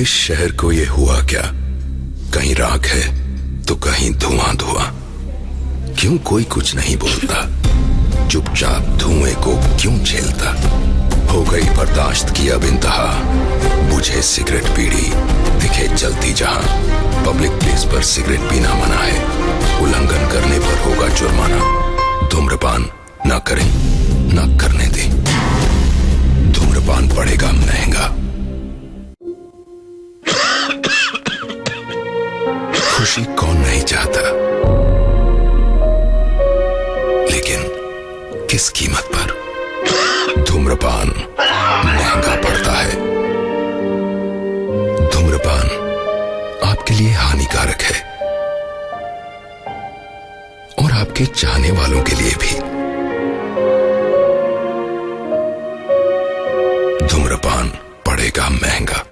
इस शहर को ये हुआ क्या, कहीं राख है तो कहीं धुआं धुआं। क्यों कोई कुछ नहीं बोलता, चुपचाप धुएं को क्यों झेलता। हो गई बर्दाश्त की अब इंतहा, बुझे सिगरेट बीड़ी दिखे जलती जहां। पब्लिक प्लेस पर सिगरेट पीना मना है, उल्लंघन करने पर होगा जुर्माना। धूम्रपान ना करें ना करने दें, धूम्रपान पड़ेगा महंगा। खुशी कौन नहीं चाहता, लेकिन किस कीमत पर। धूम्रपान महंगा पड़ता है। धूम्रपान आपके लिए हानिकारक है और आपके चाहने वालों के लिए भी। धूम्रपान पड़ेगा महंगा।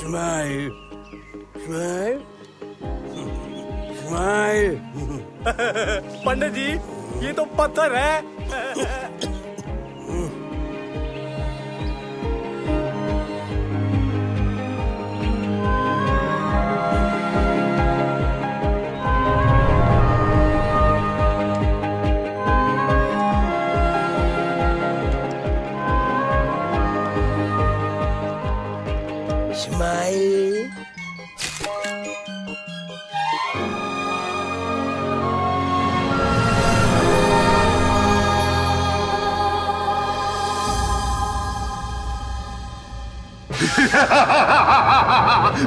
Smile. Smile. Smile. पंडित जी, ये तो पत्थर है। Smile.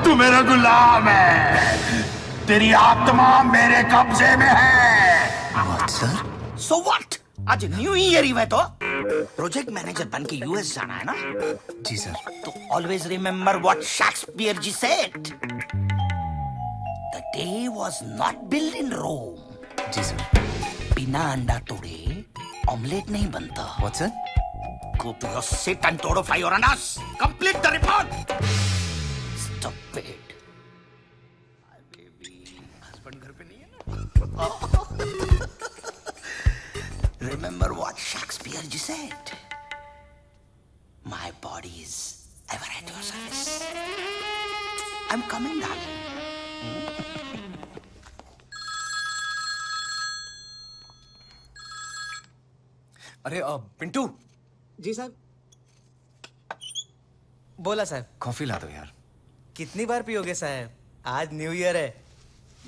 तू मेरा गुलाम है, तेरी आत्मा मेरे कब्जे में है। Sir, so what? आज न्यू ईयर ही है तो प्रोजेक्ट मैनेजर बन के यूएस जाना है ना? जी सर। तो always remember what Shakespeare ji said, the day was not build in Rome. जी सर। बिना अंडा तोड़े ऑमलेट नहीं बनता। What sir? Go to your seat and tortify your anus. Complete the report. Stupid. Husband घर पे नहीं है ना? Remember what Shakespeare ji said. My body is ever at your service. I'm coming, darling. अरे पिंटू। जी साहब। बोला साहब। कॉफी ला दो यार। कितनी बार पियोगे साहब? आज न्यू ईयर है,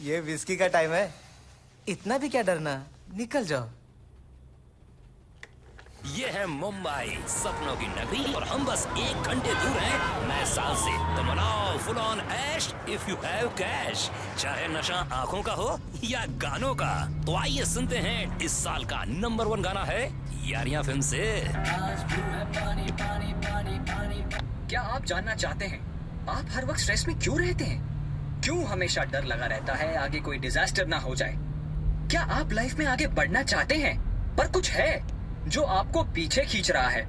ये विस्की का टाइम है। इतना भी क्या डरना, निकल जाओ। ये है मुंबई, सपनों की नगरी, और हम बस 1 घंटे दूर हैं नए साल से। तो मनाओ फुल ऑन ऐश इफ यू हैव कैश, चाहे नशा आंखों का हो या गानों का। तो आइए सुनते हैं इस साल का नंबर 1 गाना है यारियां फिल्म से। क्या आप जानना चाहते हैं आप हर वक्त स्ट्रेस में क्यों रहते हैं? क्यों हमेशा डर लगा रहता है आगे कोई डिजास्टर ना हो जाए? क्या आप लाइफ में आगे बढ़ना चाहते हैं पर कुछ है जो आपको पीछे खींच रहा है?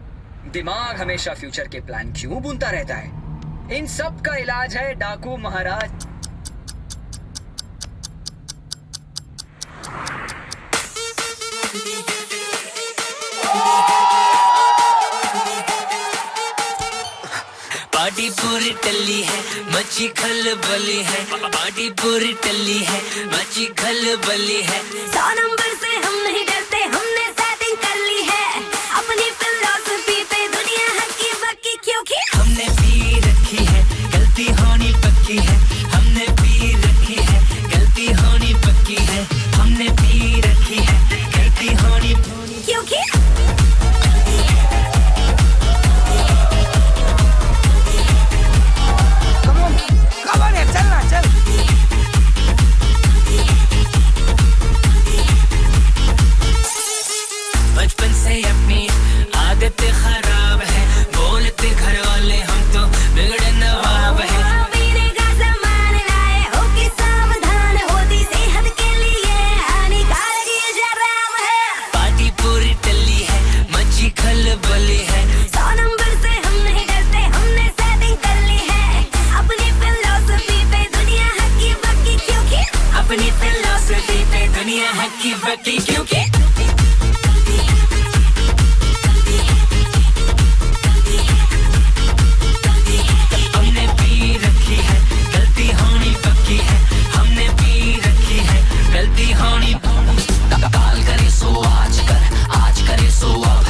दिमाग हमेशा फ्यूचर के प्लान क्यों बुनता रहता है? इन सब का इलाज है डाकू महाराज। पार्टी पूरी टल्ली है, मची खलबली है। पार्टी पूरी टल्ली है, मची खलबली है। 100 नंबर से हम नहीं डरते, हमने सेटिंग कर ली है। अपनी फिलॉसफी पे दुनिया हक्की बक्की, क्योंकि हमने पी रखी है, गलती होनी पक्की है। हमने पी रखी है, गलती होनी पक्की है। हमने पी रखी है, गलती होनी क्योंकि बचपन से अपनी आदत खराब है, बोलते घर वाले हम तो बिगड़े नवाब है। पीने का सामान लाए हो कि सावधान, होती सेहत के लिए हानिकारक ये शराब है। पार्टी पूरी टल्ली है, मची खलबली है। 100 नंबर से हम नहीं डरते, हमने सेटिंग कर ली है। अपनी फिलॉसफी पे दुनिया हक्की बक्की, क्योंकि अपनी फिलॉसफी पे दुनिया हक्की बक्की, क्योंकि हमने पी रखी है, गलती होनी पक्की है। हमने पी रखी है, गलती होनी। काल करे सो आज कर, आज करे सो अब।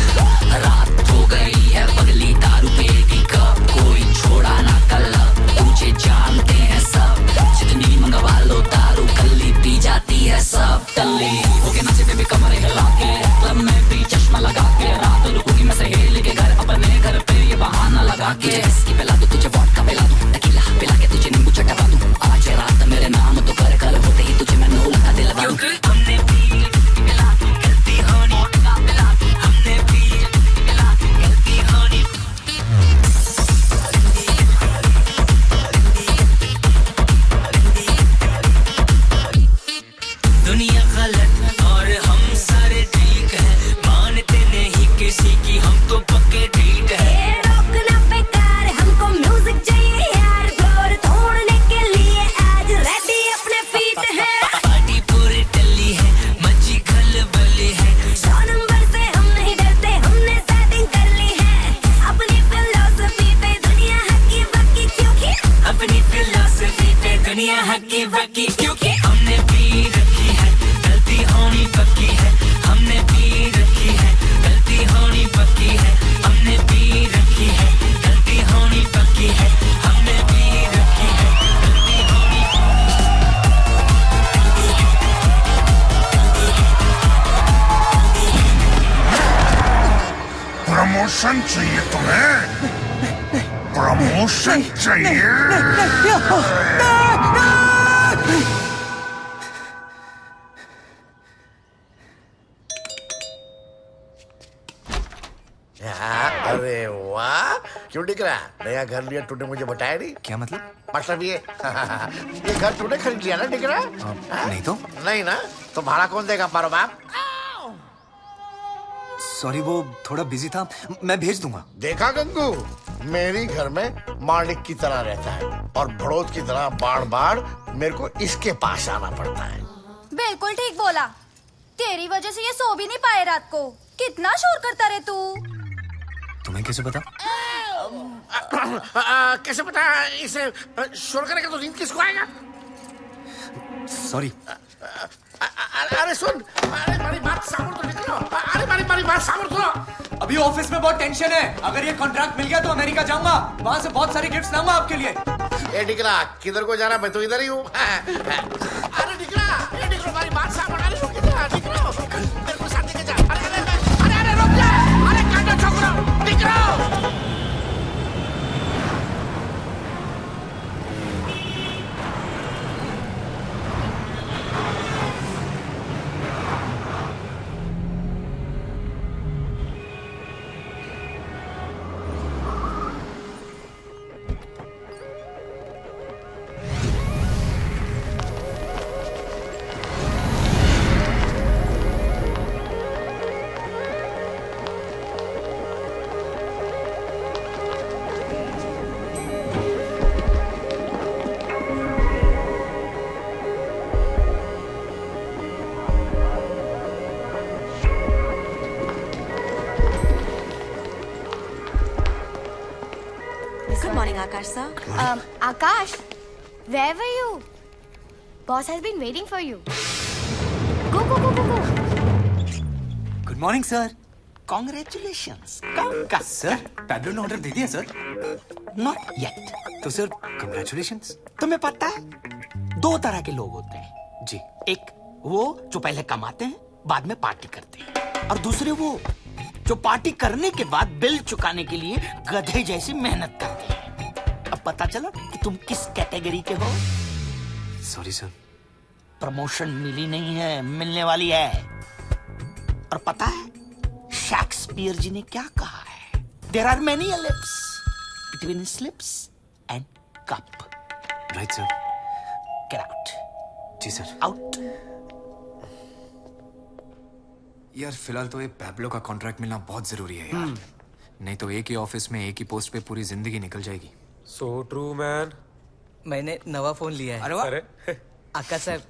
रात हो गई है पगली, दारू पे दी कब। कोई छोड़ा ना कल, तुझे जानते हैं सब। जितनी मंगवा लो दारू, कल्ली पी जाती है सब। टल्ली होके नाचे बेबी कमर हिला के, क्लब में भी चश्मा लगा के। रात रुकोगी मैं सहेली के घर, अपने घर पे ये बहाना लगा के। इसकी पिला दो तुझे वोडका पिला दूं, टकीला पिला के तुझे नींबू चटवा दूं। आज रात मेरे नाम तो कर, कल होते ही तुझे मैं नूल का दिलवा दूं। हमने पी पिला दूं, गलती होनी वोडका पिला दूं। हमने पी की हम तो पक्के ढीठ है। ये रोकना बेकार, हमको म्यूजिक चाहिए यार, फ्लोर तोड़ने के लिए आज रेडी अपने फीट है। पार्टी पूरी टल्ली है, मची खलबली है। 100 नंबर से हम नहीं डरते, हमने सेटिंग कर ली है। अपनी फिलॉसफी पे दुनिया हक्की बक्की, क्योंकि अपनी फिलॉसफी पे दुनिया हक्की बक्की, क्योंकि हमने पी रखी है, गलती होनी पक्की है। हमने पी रखी है, गलती होनी पक्की है। हमने पी रखी है, गलती होनी पक्की है। हमने पी रखी है, गलती होनी प्रमोशन चाहिए तुम्हें? प्रमोशन चाहिए? अरे वाह, क्यों दिख रहा? नया घर लिया तूने, मुझे बताया नहीं। क्या मतलब? मतलब ये ये घर तूने खरीद लिया ना, दिख रहा? नहीं तो। नहीं ना, तो भाड़ा कौन देगा? मारो बाप। सॉरी, वो थोड़ा बिजी था, मैं भेज दूंगा। देखा गंगू, मेरी घर में मालिक की तरह रहता है और बड़ौत की तरह बार बार मेरे को इसके पास आना पड़ता है। बिल्कुल ठीक बोला। तेरी वजह से ये सो भी नहीं पाए रात को। कितना शोर करता रे तू। तुम्हें कैसे पता? कैसे पता? इसे शोर करेगा तो नींद किसको आएगा? सॉरी। अरे सुन, अरे मेरी बात सामने तो निकलो। अरे मेरी बात सामने सुनो। अभी ऑफिस में बहुत टेंशन है। अगर ये कॉन्ट्रैक्ट मिल गया तो अमेरिका जाऊंगा, वहां से बहुत सारे गिफ्ट्स लाऊंगा आपके लिए। ए डिकरा, किधर को जाना? मैं तो इधर ही हूँ। अरे डिकरा, मेरी बात सामने। अरे रुक जा डिकरा, मेरे को साथ लेके जा। अरे रुक जा। अरे काटो छोकरा, डिकरा। Good morning, Akash sir. Akash, where were you? Boss has been waiting for you. Go. Good morning sir. Congratulations. Congrats. Sir, Pablo ने ऑर्डर दे दिया सर। Not yet. तो सर कंग्रेचुलेशंस। तुम्हें पता है, 2 तरह के लोग होते हैं जी। एक वो जो पहले कमाते हैं, बाद में पार्टी करते हैं, और दूसरे वो जो पार्टी करने के बाद बिल चुकाने के लिए गधे जैसी मेहनत करते हैं। अब पता चला कि तुम किस कैटेगरी के हो। Sorry sir. प्रमोशन मिली नहीं है, मिलने वाली है। और पता है शेक्सपियर जी ने क्या कहा है? There are many lips between slips and cup. Right sir. Get out. जी सर। आउट। यार फिलहाल तो ये पैब्लो का कॉन्ट्रैक्ट मिलना बहुत जरूरी है यार। नहीं तो एक ही ऑफिस में एक ही पोस्ट पे पूरी जिंदगी निकल जाएगी। So true man. मैंने नवा फोन लिया है। अरे वाह। आकाश साहब,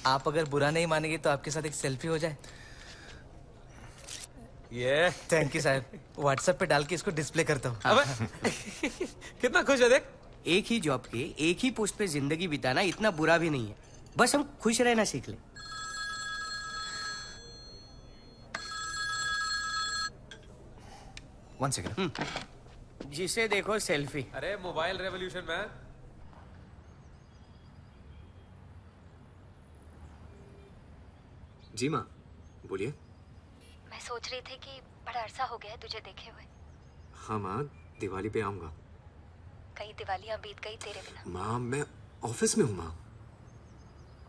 आप अगर बुरा नहीं मानेंगे तो आपके साथ एक सेल्फी हो जाए। ये थैंक यू साहब। व्हाट्सएप पे डाल के इसको डिस्प्ले करता हूँ। कितना खुश है देख। एक ही जॉब के एक ही पोस्ट पे जिंदगी बिताना इतना बुरा भी नहीं है, बस हम खुश रहना सीख ले। One second. जिसे देखो सेल्फी। अरे मोबाइल रेवोल्यूशन मैन। जी माँ, बोलिए। मैं सोच रही थी कि बड़ा अरसा हो गया है तुझे देखे हुए। हाँ माँ, दिवाली पे आऊंगा। कई दिवालियां बीत गई तेरे बिना। माँ मैं ऑफिस में हूँ माँ।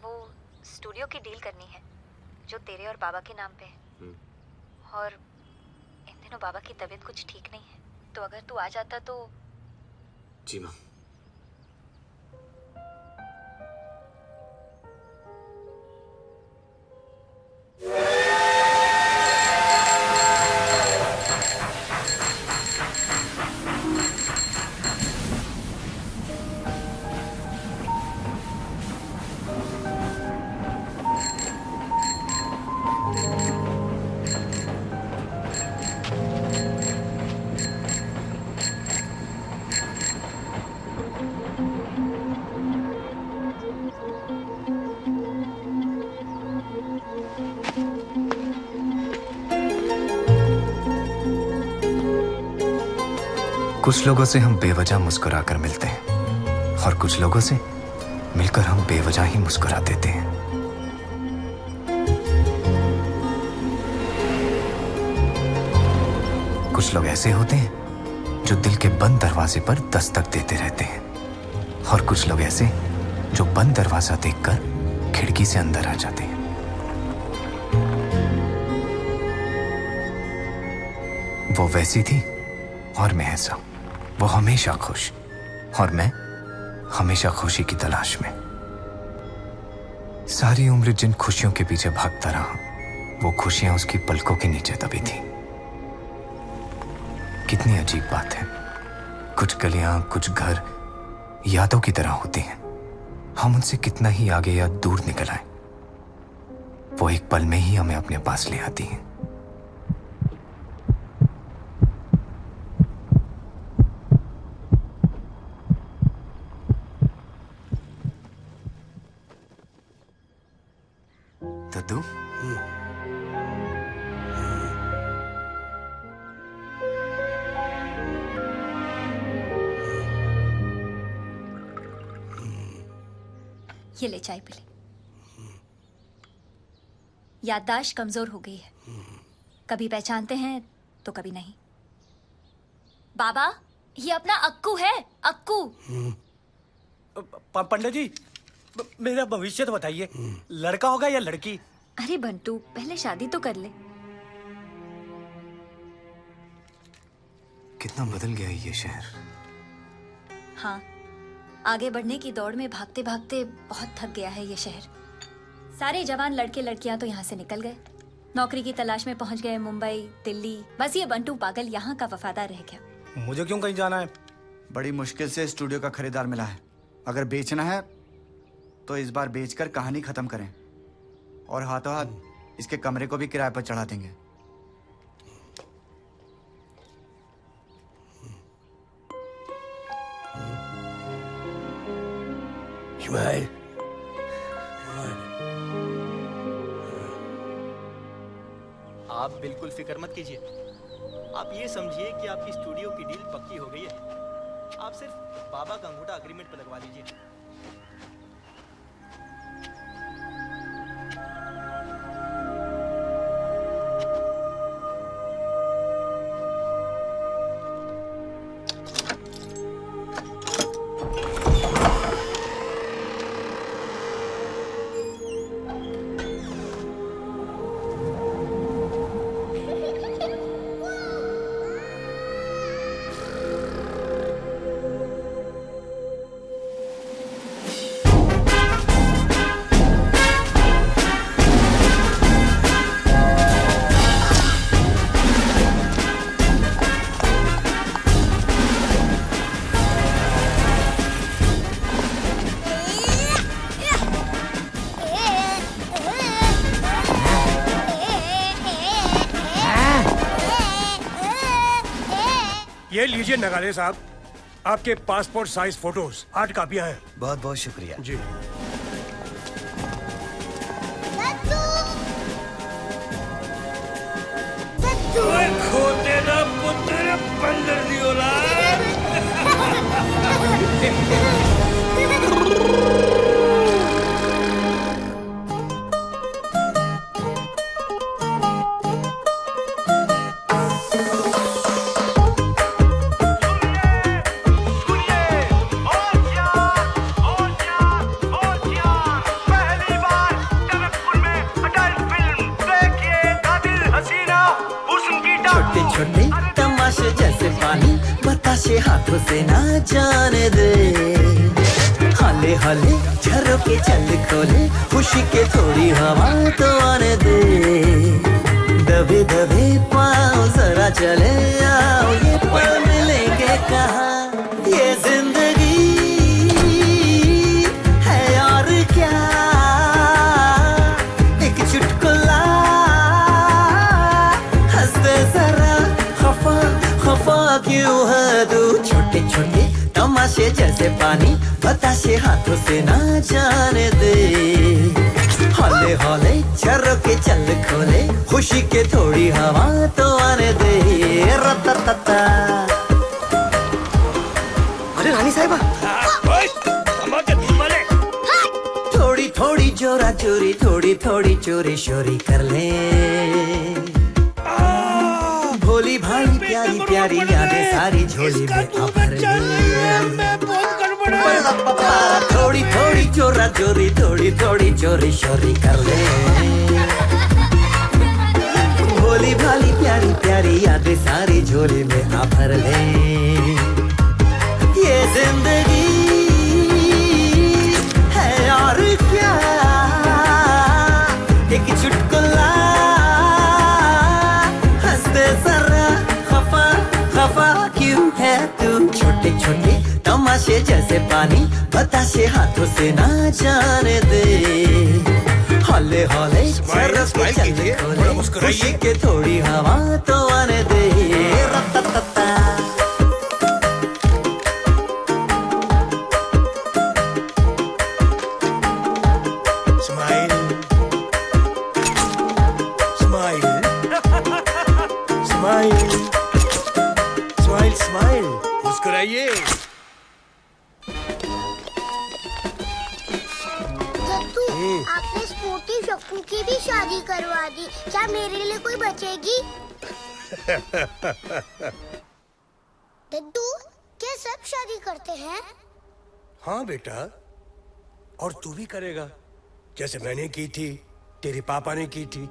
वो स्टूडियो की डील करनी है जो तेरे और बाबा के नाम पे है। और इन दिनों बाबा की तबीयत कुछ ठीक नहीं है, तो अगर तू आ जाता तो। जी माँ। कुछ लोगों से हम बेवजह मुस्कुरा कर मिलते हैं और कुछ लोगों से मिलकर हम बेवजह ही मुस्कुरा देते हैं। कुछ लोग ऐसे होते हैं जो दिल के बंद दरवाजे पर दस्तक देते रहते हैं और कुछ लोग ऐसे जो बंद दरवाजा देखकर खिड़की से अंदर आ जाते हैं। वो वैसी थी और मैं ऐसा। वो हमेशा खुश और मैं हमेशा खुशी की तलाश में। सारी उम्र जिन खुशियों के पीछे भागता रहा, वो खुशियां उसकी पलकों के नीचे दबी थी। कितनी अजीब बात है, कुछ गलियां, कुछ घर यादों की तरह होती हैं। हम उनसे कितना ही आगे या दूर निकल आए, वो एक पल में ही हमें अपने पास ले आती हैं। दद्दू, ये ले चाय पी ले। याददाश्त कमजोर हो गई है, कभी पहचानते हैं तो कभी नहीं। बाबा, ये अपना अक्कू है, अक्कू। पंडित जी, मेरा भविष्य तो बताइए, लड़का होगा या लड़की? अरे बंटू, पहले शादी तो कर ले। कितना बदल गया है ये शहर। हाँ, आगे बढ़ने की दौड़ में भागते भागते बहुत थक गया है ये शहर। सारे जवान लड़के लड़कियां तो यहाँ से निकल गए, नौकरी की तलाश में पहुंच गए मुंबई, दिल्ली। बस ये बंटू पागल यहाँ का वफादार रह गया। मुझे क्यों कहीं जाना है? बड़ी मुश्किल से स्टूडियो का खरीदार मिला है। अगर बेचना है तो इस बार बेचकर कहानी खत्म करें और हाथों हाथ इसके कमरे को भी किराए पर चढ़ा देंगे। इस्माइल, आप बिल्कुल फिक्र मत कीजिए। आप ये समझिए कि आपकी स्टूडियो की डील पक्की हो गई है। आप सिर्फ बाबा का अंगूठा अग्रीमेंट पर लगवा लीजिए। ये लीजिए नगाले साहब, आपके पासपोर्ट साइज फोटोज 8 कापियां हैं। बहुत बहुत शुक्रिया जी। खोते ना पुत्र बंदर दी औलाद। छोटे तमाशे जैसे पानी बताशे हाथों से ना जाने दे। हाले हाले झरोके चल खोले, खुशी के थोड़ी हवा तो आने दे। दबे दबे पाँव जरा चले आओ, ये पल मिलेंगे कहाँ। ये जिंदगी है और क्या, एक चुटकुला हंसते जरा। खफा क्यों है तू? छोटे छोटे तमाशे जैसे पानी बताशे हाथों से ना जाने दे। हौले हौले झरोके चल खोले, खुशी के थोड़ी हवा तो आने दे। रततता चोरी थोड़ी थोड़ी चोरी शोरी कर ले। भोली भाली प्यारी प्यारी यादें सारी झोली में आ भर ले। थोड़ी थोड़ी चोरा चोरी थोड़ी थोड़ी चोरी शोरी कर ले। भोली भाली प्यारी प्यारी यादें सारी झोली में आ भर ले। ये जिंदगी है और क्या, एक चुटकुला हंसते जरा खफा खफा क्यों है तू। छोटे छोटे तमाशे जैसे पानी बताशे हाथों से ना जाने दे। हौले हौले सरस के चले खोले खुशी के थोड़ी हवा तो आने दे। रत्ता मुस्कुराइए। दद्दू, आपने स्पोर्टी शक्कू की भी शादी करवा दी, क्या मेरे लिए कोई बचेगी? दद्दू, क्या सब शादी करते हैं? हाँ बेटा, और तू भी करेगा, जैसे मैंने की थी, तेरे पापा ने की थी।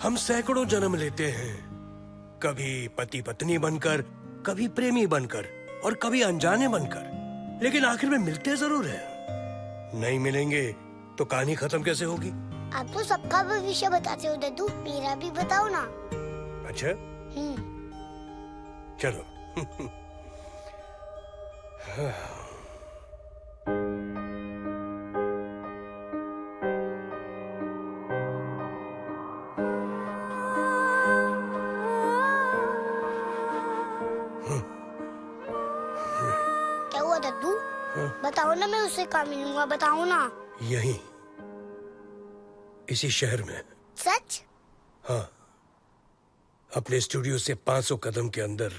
हम सैकड़ों जन्म लेते हैं, कभी पति पत्नी बनकर, कभी प्रेमी बनकर और कभी अनजाने बनकर, लेकिन आखिर में मिलते जरूर हैं। नहीं मिलेंगे तो कहानी खत्म कैसे होगी? आप तो सबका भविष्य बताते हो दद्दू, मेरा भी बताओ ना। अच्छा, चलो। क्या हुआ दद्दू? बताओ ना, मैं उससे कहाँ मिलूंगा, बताओ ना। यहीं, इसी शहर में। सच? हाँ, अपने स्टूडियो से 500 कदम के अंदर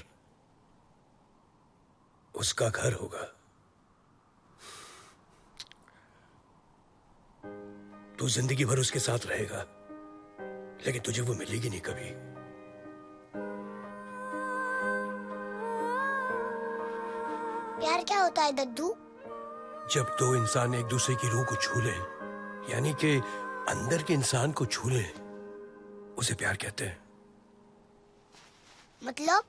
उसका घर होगा। तू जिंदगी भर उसके साथ रहेगा, लेकिन तुझे वो मिलेगी नहीं कभी। प्यार क्या होता है दद्दू? जब दो इंसान एक दूसरे की रूह को छू ले, यानी कि अंदर के इंसान को छू ले, उसे प्यार कहते हैं। मतलब?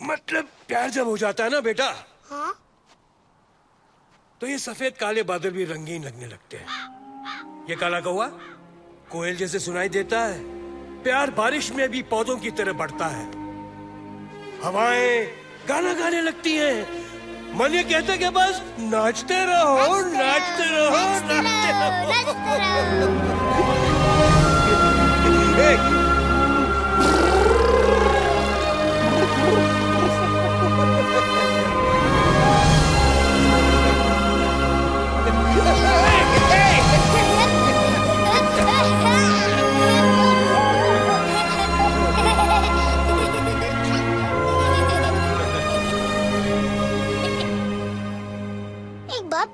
मतलब प्यार जब हो जाता है ना बेटा, हाँ? तो ये सफेद काले बादल भी रंगीन लगने लगते हैं। ये काला कौवा कोयल जैसे सुनाई देता है। प्यार बारिश में भी पौधों की तरह बढ़ता है। हवाएं गाना गाने लगती हैं। मन ये कहता है कि बस नाचते रहो, नाचते रहो, नाचते रहो।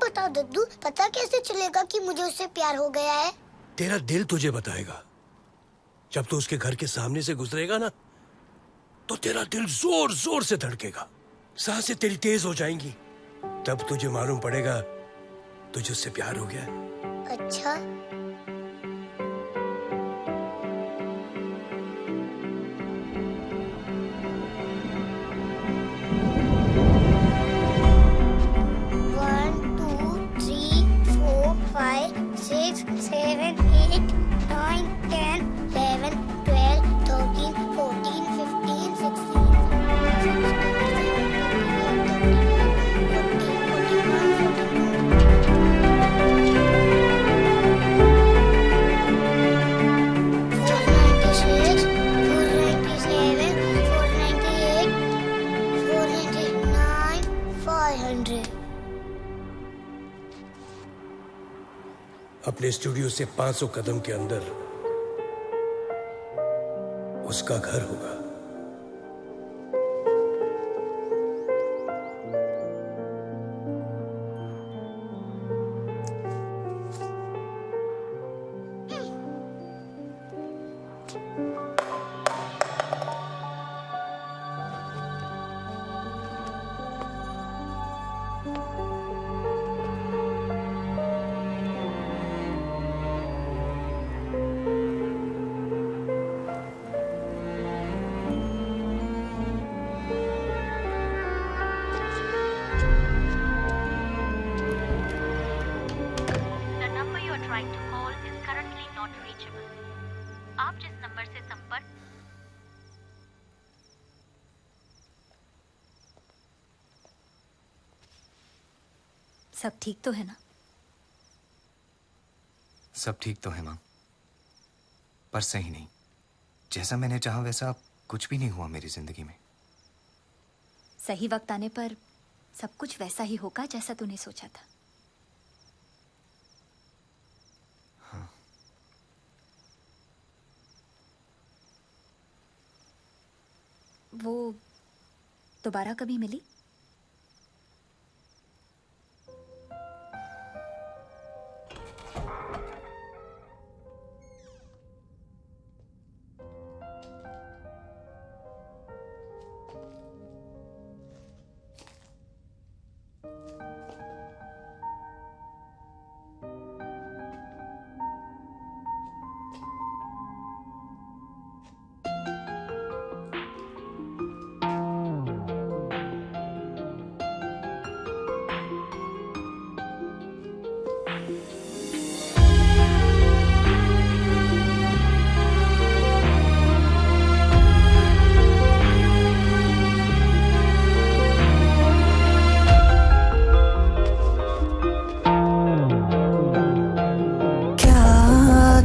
बताओ दद्दू, पता कैसे चलेगा कि मुझे उससे प्यार हो गया है? तेरा दिल तुझे बताएगा। जब तू उसके घर के सामने से गुजरेगा ना, तो तेरा दिल जोर जोर से धड़केगा, सांसें तेरी तेज हो जाएंगी। तब तुझे मालूम पड़ेगा तुझे उससे प्यार हो गया। अच्छा, अपने स्टूडियो से 500 कदम के अंदर उसका घर होगा। सब ठीक तो है ना? सब ठीक तो है माँ, पर सही नहीं। जैसा मैंने चाहा वैसा कुछ भी नहीं हुआ मेरी जिंदगी में। सही वक्त आने पर सब कुछ वैसा ही होगा जैसा तूने सोचा था। हाँ। वो दोबारा कभी मिली?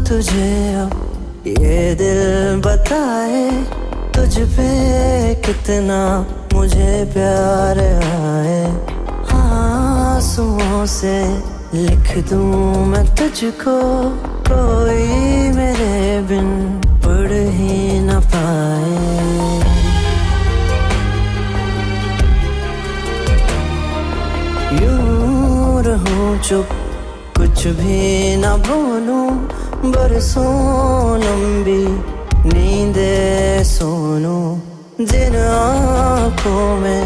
तुझे अब ये दिल बताए तुझ पे कितना मुझे प्यार आए। आंसुओं से लिख दूं मैं तुझको, कोई मेरे बिन पढ़ ही न पाए। यूं रहूं चुप, कुछ भी न बोलूं, बरसों लंबी नींदे सोनू। जिन आँखों में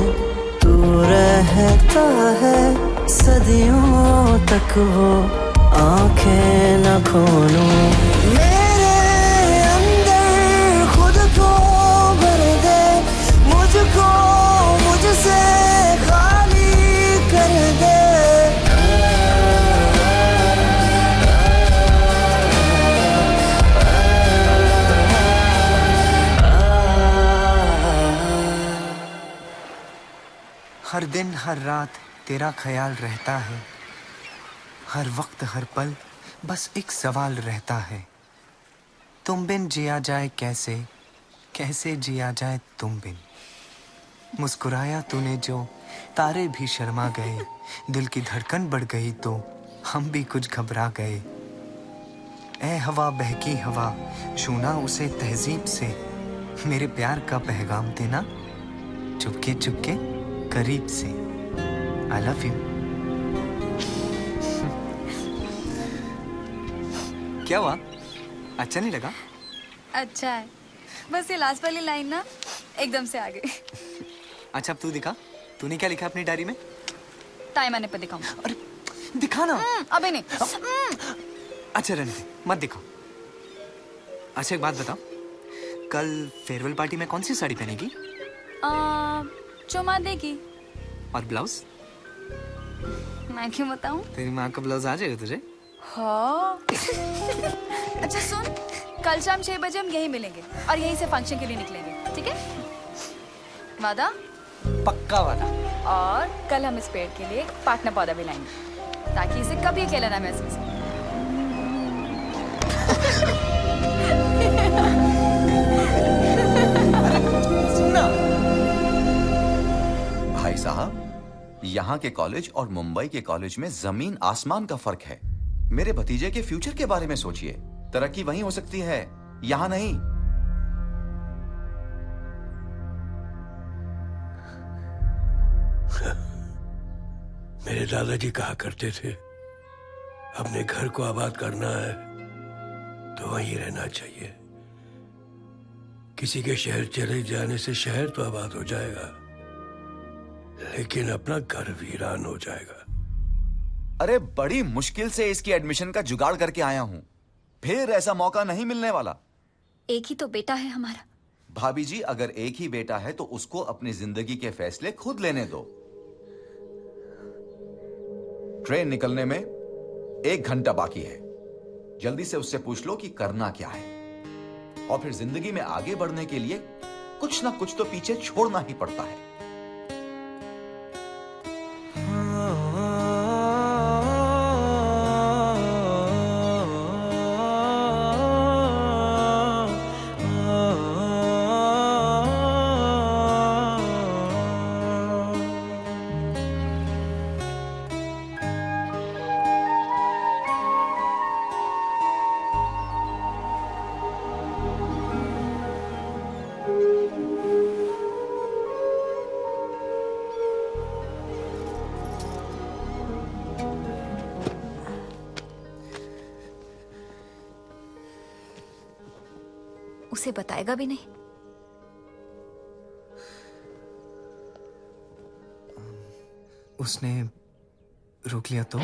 तू रहता है, सदियों तक वो आंखें न खोलूं। मेरे अंदर खुद को भर दे, मुझको मुझसे खाली कर दे। हर दिन हर रात तेरा ख्याल रहता है, हर वक्त हर पल बस एक सवाल रहता है। तुम बिन जिया जाए कैसे, कैसे जिया जाए तुम बिन। मुस्कुराया तूने जो, तारे भी शर्मा गए, दिल की धड़कन बढ़ गई तो हम भी कुछ घबरा गए। ऐ हवा बहकी हवा, छूना उसे तहजीब से, मेरे प्यार का पैगाम देना चुपके चुपके करीब से। I love you। क्या हुआ, अच्छा नहीं लगा? अच्छा है, बस ये लास्ट वाली लाइन ना एकदम से आ गई। अच्छा अब तू दिखा, तूने क्या लिखा अपनी डायरी में? टाइम आने पर दिखाऊंगा। अरे दिखा ना। अबे नहीं। अच्छा रहने दे, मत दिखाओ। अच्छा एक बात बताओ, कल फेयरवेल पार्टी में कौन सी साड़ी पहनेगी? चुमा देगी। और ब्लाउज? मैं क्यों बताऊं? तेरी माँ का ब्लाउज आ जाएगा तुझे? हाँ। अच्छा सुन, कल शाम 6 बजे हम यहीं मिलेंगे और यहीं से फंक्शन के लिए निकलेंगे, ठीक है? वादा? पक्का वादा। और कल हम इस पेड़ के लिए पार्टनर पौधा भी लाएंगे ताकि इसे कभी अकेला ना महसूस हो। भाई साहब, यहाँ के कॉलेज और मुंबई के कॉलेज में जमीन आसमान का फर्क है। मेरे भतीजे के फ्यूचर के बारे में सोचिए, तरक्की वहीं हो सकती है, यहाँ नहीं। मेरे दादाजी कहा करते थे, अपने घर को आबाद करना है तो वहीं रहना चाहिए। किसी के शहर चले जाने से शहर तो आबाद हो जाएगा, लेकिन अपना घर वीरान हो जाएगा। अरे बड़ी मुश्किल से इसकी एडमिशन का जुगाड़ करके आया हूं, फिर ऐसा मौका नहीं मिलने वाला। एक ही तो बेटा है हमारा। भाभी जी, अगर एक ही बेटा है तो उसको अपनी जिंदगी के फैसले खुद लेने दो। ट्रेन निकलने में 1 घंटा बाकी है, जल्दी से उससे पूछ लो कि करना क्या है, और फिर जिंदगी में आगे बढ़ने के लिए कुछ ना कुछ तो पीछे छोड़ना ही पड़ता है। उसे बताएगा भी नहीं। उसने रोक लिया तो?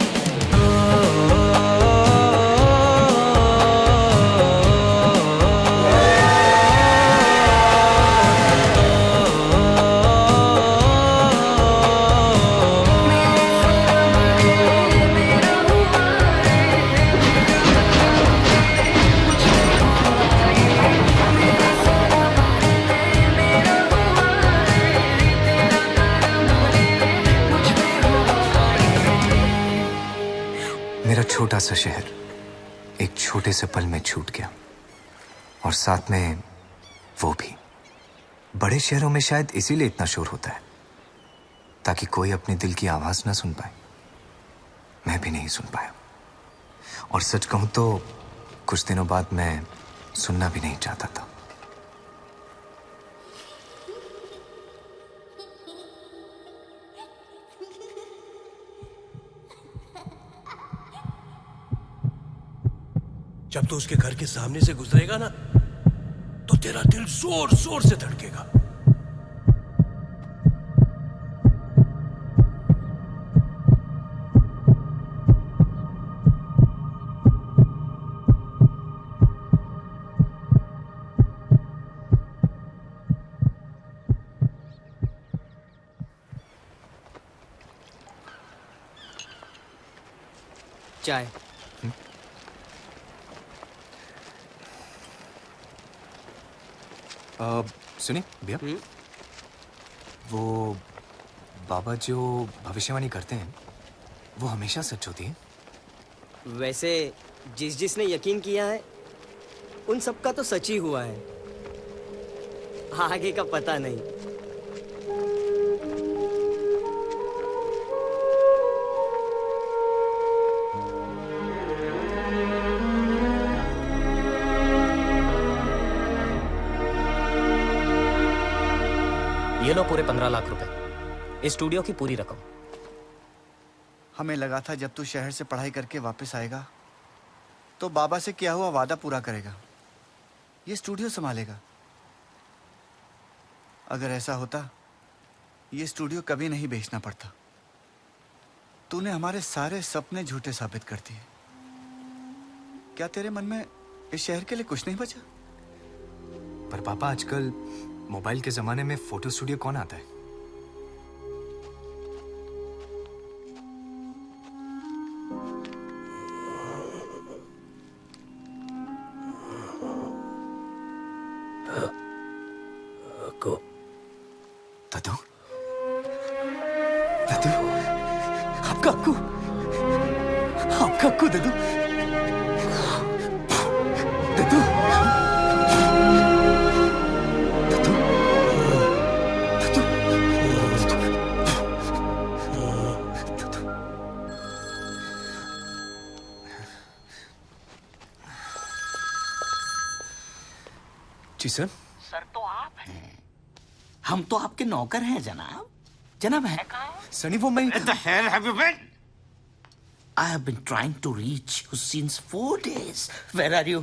मेरा छोटा सा शहर एक छोटे से पल में छूट गया, और साथ में वो भी। बड़े शहरों में शायद इसीलिए इतना शोर होता है, ताकि कोई अपने दिल की आवाज ना सुन पाए। मैं भी नहीं सुन पाया, और सच कहूं तो कुछ दिनों बाद मैं सुनना भी नहीं चाहता था। जब तू उसके घर के सामने से गुजरेगा ना, तो तेरा दिल जोर जोर से धड़केगा। चाय। सुनिए भैया, वो बाबा जो भविष्यवाणी करते हैं वो हमेशा सच होती है? वैसे जिसने यकीन किया है उन सबका तो सच ही हुआ है, आगे का पता नहीं। ये लो पूरे 15 लाख रुपए, इस स्टूडियो की पूरी रकम। हमें लगा था जब तू शहर से पढ़ाई करके वापस आएगा तो बाबा से किया हुआ वादा पूरा करेगा, ये स्टूडियो संभालेगा। अगर ऐसा होता ये स्टूडियो कभी नहीं बेचना पड़ता। तूने हमारे सारे सपने झूठे साबित कर दिए। क्या तेरे मन में इस शहर के लिए कुछ नहीं बचा? पर पापा, आजकल मोबाइल के जमाने में फोटो स्टूडियो कौन आता है? दादू, दादू, आपका अक्कू, आपका अक्कू दादू, दादू, जी सर। सर तो आप हैं, हम तो आपके नौकर हैं जनाब। जनाब है कहाँ? सनी वो मैं The hell have you been? I have been trying to reach you since 4 days. Where are you?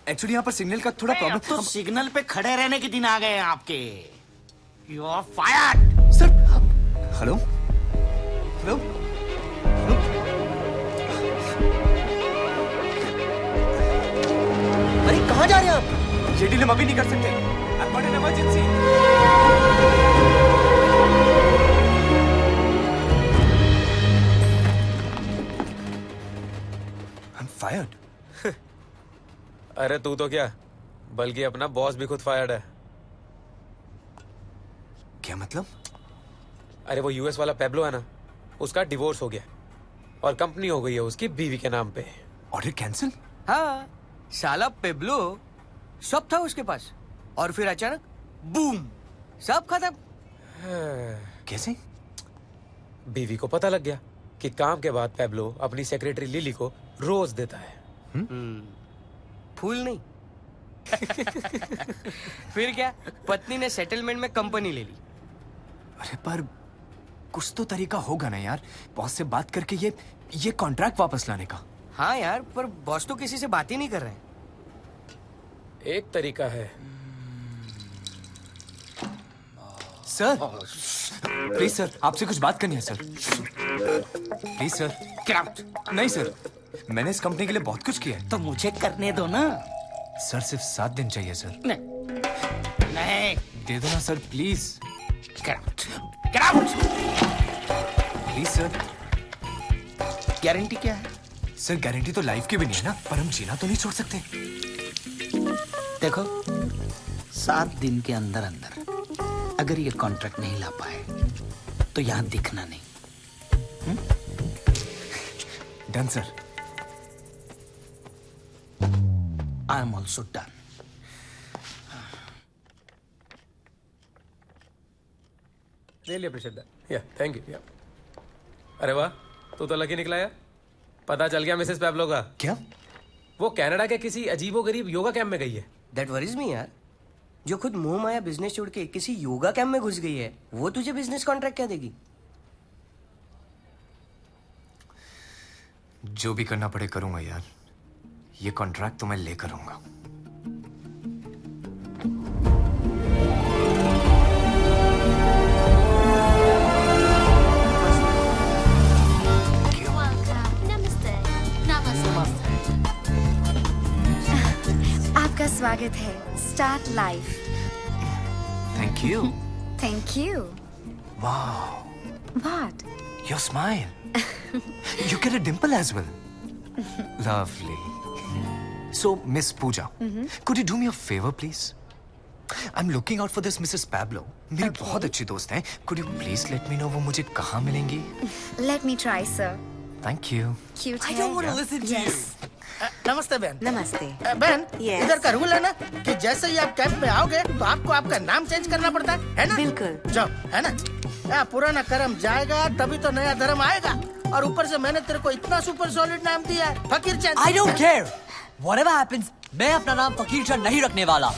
Actually यहाँ पर सिग्नल का थोड़ा प्रॉब्लम। तो सिग्नल पे खड़े रहने के दिन आ गए हैं आपके। You are fired. Sir, hello, hello, अरे कहाँ जा रहे हैं आप? ये डील हम अभी नहीं कर सकते। I've got an emergency. I'm fired. अरे तू तो क्या, बल्कि अपना बॉस भी खुद फायर्ड है। क्या मतलब? अरे वो यूएस वाला पेब्लो है ना, उसका डिवोर्स हो गया और कंपनी हो गई है उसकी बीवी के नाम पे। Order cancel? हाँ, साला पेब्लो सब था उसके पास, और फिर अचानक बूम, सब खत्म। कैसे? बीवी को पता लग गया कि काम के बाद पेब्लो अपनी सेक्रेटरी लिली को रोज देता है। फूल नहीं। फिर क्या, पत्नी ने सेटलमेंट में कंपनी ले ली। अरे पर कुछ तो तरीका होगा ना यार, बॉस से बात करके ये कॉन्ट्रैक्ट वापस लाने का। हाँ यार, पर बॉस तो किसी से बात ही नहीं कर रहे हैं। एक तरीका है। सर प्लीज सर, आपसे कुछ बात करनी है sir. Please sir. Get out. नहीं सर, मैंने इस कंपनी के लिए बहुत कुछ किया है। तो मुझे करने दो ना। सर सिर्फ 7 दिन चाहिए सर। नहीं दे दो ना sir please. Get out. Get out. Please sir. Guarantee क्या है? सर गारंटी तो लाइफ की भी नहीं है ना, पर हम जीना तो नहीं छोड़ सकते। देखो 7 दिन के अंदर अंदर अगर ये कॉन्ट्रैक्ट नहीं ला पाए तो यहां दिखना नहीं। Done sir. I am also done. ले अप्रिशिएट दैट। या थैंक यू। या अरे वाह, तू तो लकी निकला यार। पता चल गया मिसेस पैब्लो का। क्या? वो कनाडा के किसी अजीबोगरीब योगा कैंप में गई है। दैट वरीज मी यार। जो खुद मुंह माया बिजनेस छोड़ के किसी योगा कैंप में घुस गई है, वो तुझे बिजनेस कॉन्ट्रैक्ट क्या देगी? जो भी करना पड़े करूंगा यार। ये कॉन्ट्रैक्ट तो मैं लेकर आऊंगा। आपका स्वागत है start life. Thank you. Thank you. Wow, What? your smile. You get a dimple as well. Lovely. So, Miss Pooja, could you do me a favor, please? I'm looking out for this Mrs. Pablo. मेरी बहुत अच्छी दोस्त हैं. Could you please let me know वो मुझे कहाँ मिलेंगी? Let me try, sir. Thank you. Cute I है। don't want to listen to you. नमस्ते बहन। नमस्ते। बहन, Yes. इधर का रूल है ना कि जैसे ही आप कैंप में आओगे तो आपको आपका नाम चेंज करना पड़ता है ना? बिल्कुल। जाओ, है ना? पुराना कर्म जाएगा तभी तो नया धर्म आएगा। और ऊपर से मैंने तेरे को इतना सुपर सॉलिड नाम दिया है, Fakir Chand. I don't care. Whatever happens, मैं अपना नाम फकीर चंद नहीं रखने वाला।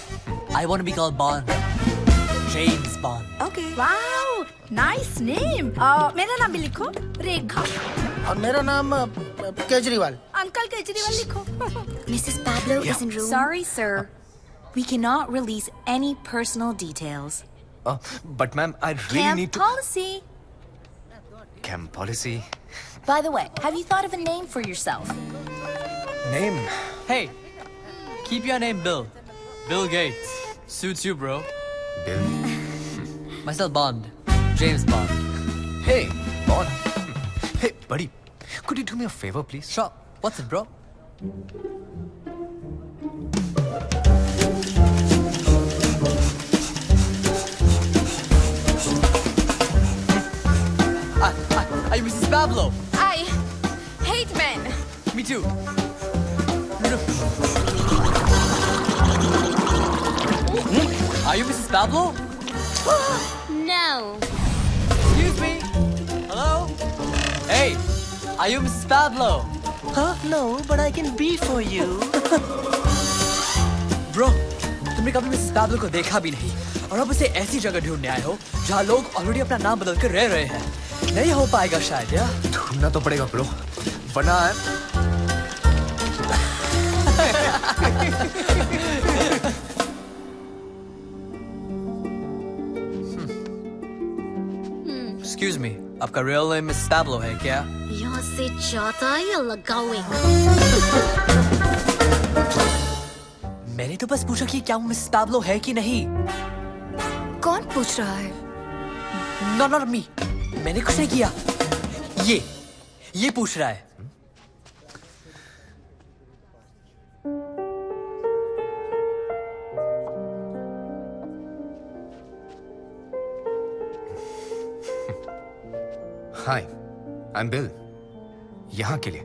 I want to be called Bond. James Bond. Okay. Wow, nice name. मेरा नाम भी लिखो, रेखा। और मेरा नाम केजरीवाल। अंकल केजरीवाल लिखो। Mrs. Pablo is in room. Sorry, sir. We cannot release any personal details. But ma'am, I really Camp need to... policy. Camp policy? By the way, have you thought of a name for yourself? Name? Hey, keep your name Bill. Bill Gates. Suits you, bro. Bill? Myself Bond. James Bond. Hey, Bond. Hey, buddy. Could you do me a favor, please? Sure. What's it, bro? Are you Mrs. Pablo? I hate men. Me too. Are you Mrs. Pablo? No. Excuse me. Hello? Hey, are you Mrs. Pablo? Huh? No, but I can be for you. Bro, तुमने कभी Mrs Pablo को देखा भी नहीं और अब उसे ऐसी जगह ढूंढने आए हो जहाँ लोग ऑलरेडी अपना नाम बदल कर रह रहे हैं। नहीं हो पाएगा शायद यार। ढूंढना तो पड़ेगा ब्रो, वरना Excuse me, आपका real name मिसेस पैब्लो है क्या? यहाँ से जाता या लगाऊंगा? मैंने तो बस पूछा कि क्या वो मिसेस पैब्लो है कि नहीं। कौन पूछ रहा है? Not me. मैंने कुछ नहीं किया। ये पूछ रहा है। Hi, I'm Bill. यहाँ के लिए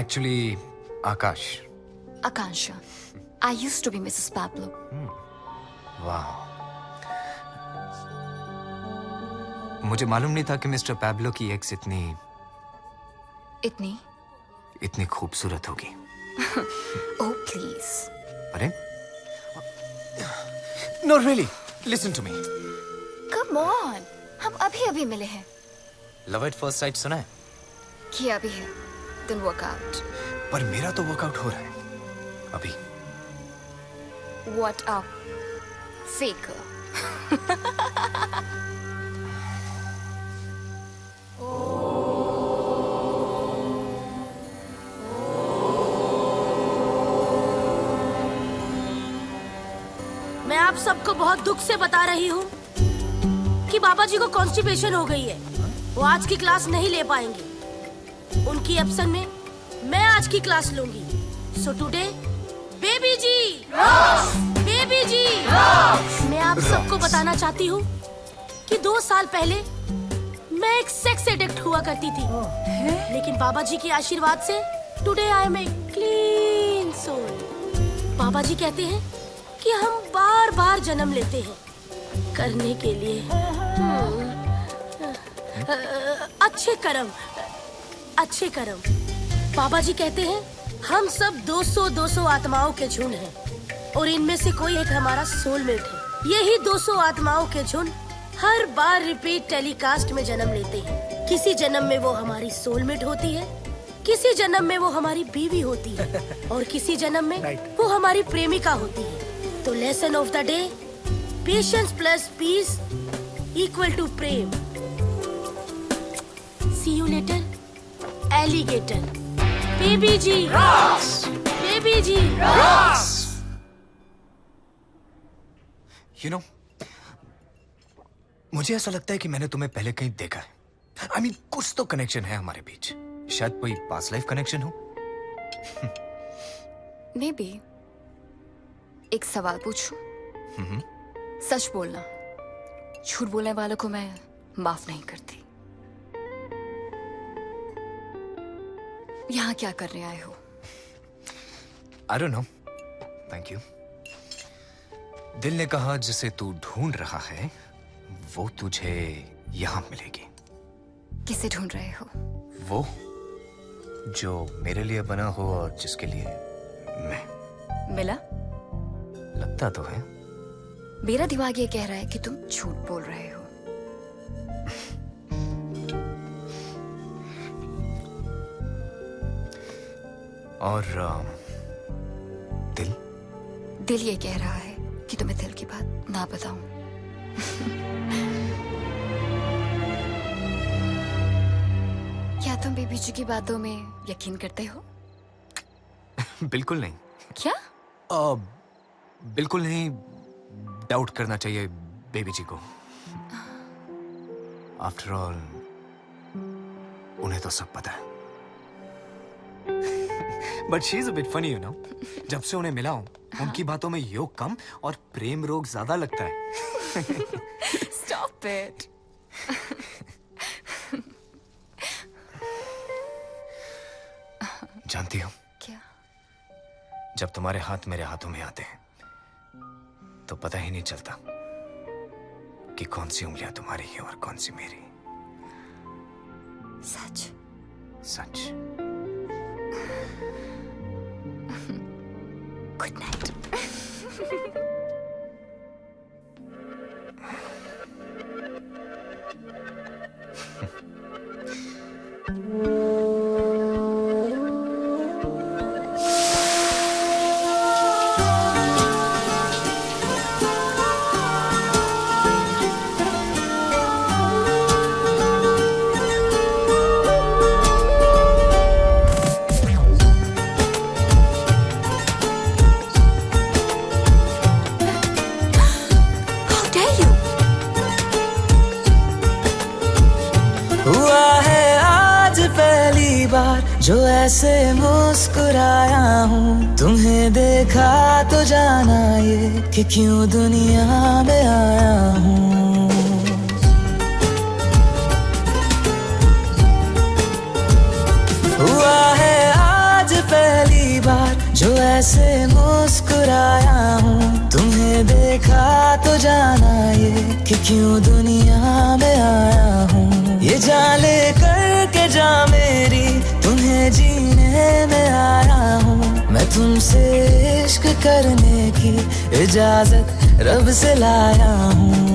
Actually, Akash. Akansha. I used to be Mrs. Pablo. वाह, मुझे मालूम नहीं था कि मिस्टर पैब्लो की एक्स इतनी खूबसूरत होगी। Oh, please. अरे? No, really. Listen to me. Come on. हम अभी मिले हैं। Love at first sight सुना है? किया भी है। Then work out. पर मेरा तो वर्कआउट हो रहा है अभी। What a faker. मैं आप सबको बहुत दुख से बता रही हूँ कि बाबा जी को कॉन्स्टिपेशन हो गई है। वो आज की क्लास नहीं ले पाएंगे। उनकी एब्सेंस में मैं आज की क्लास लूंगी। So today baby ji, baby जी, मैं आप सबको बताना चाहती हूँ कि 2 साल पहले मैं एक सेक्स एडिक्ट हुआ करती थी, लेकिन बाबा जी के आशीर्वाद से today I am a clean soul. बाबा जी कहते हैं कि हम बार बार जन्म लेते हैं करने के लिए अच्छे कर्म, अच्छे कर्म। बाबा जी कहते हैं हम सब 200 आत्माओं के झुंड हैं और इनमें से कोई एक हमारा सोलमेट है। यही 200 आत्माओं के झुंड हर बार रिपीट टेलीकास्ट में जन्म लेते हैं। किसी जन्म में वो हमारी सोलमेट होती है, किसी जन्म में वो हमारी बीवी होती है और किसी जन्म में वो हमारी प्रेमिका होती है। तो lesson of the day, patience plus peace equal to प्रेम। See you later alligator. Baby ji, baby ji. You know, मुझे ऐसा लगता है कि मैंने तुम्हें पहले कहीं देखा है। I mean, कुछ तो कनेक्शन है हमारे बीच। शायद कोई पास्ट लाइफ कनेक्शन हो। Maybe. एक सवाल पूछूं? सच बोलना। झूठ बोलने वालों को मैं माफ नहीं करती। यहाँ क्या करने आए हो? I don't know. Thank you. दिल ने कहा जिसे तू ढूंढ रहा है वो तुझे यहाँ मिलेगी। किसे ढूंढ रहे हो? वो जो मेरे लिए बना हो और जिसके लिए मैं। मिला? लगता तो है। मेरा दिमाग ये कह रहा है कि तुम झूठ बोल रहे हो। और दिल? दिल ये कह रहा है कि तुम्हें दिल की बात ना बताऊं। क्या तुम बेबी जी की बातों में यकीन करते हो? बिल्कुल नहीं। क्या? बिल्कुल नहीं। डाउट करना चाहिए बेबी जी को। आफ्टर ऑल उन्हें तो सब पता है। But she is a bit funny, you know. जब से उन्हें मिला हूं, उनकी बातों में योग कम और प्रेम रोग ज्यादा लगता है। Stop it. जानती हो क्या? जब तुम्हारे हाथ मेरे हाथों में आते हैं तो पता ही नहीं चलता कि कौन सी उंगलियां तुम्हारी हैं और कौन सी मेरी। सच? सच। Good night. जो ऐसे मुस्कुराया हूँ, तुम्हें देखा तो जाना ये कि क्यों दुनिया में आया हूँ। हुआ है आज पहली बार जो ऐसे मुस्कुराया हूँ, तुम्हें देखा तो जाना ये कि क्यों दुनिया में आया हूँ। ये जान करके जा मेरी तुम्हें जीने में आया हूँ। मैं तुमसे इश्क करने की इजाजत रब से लाया हूँ।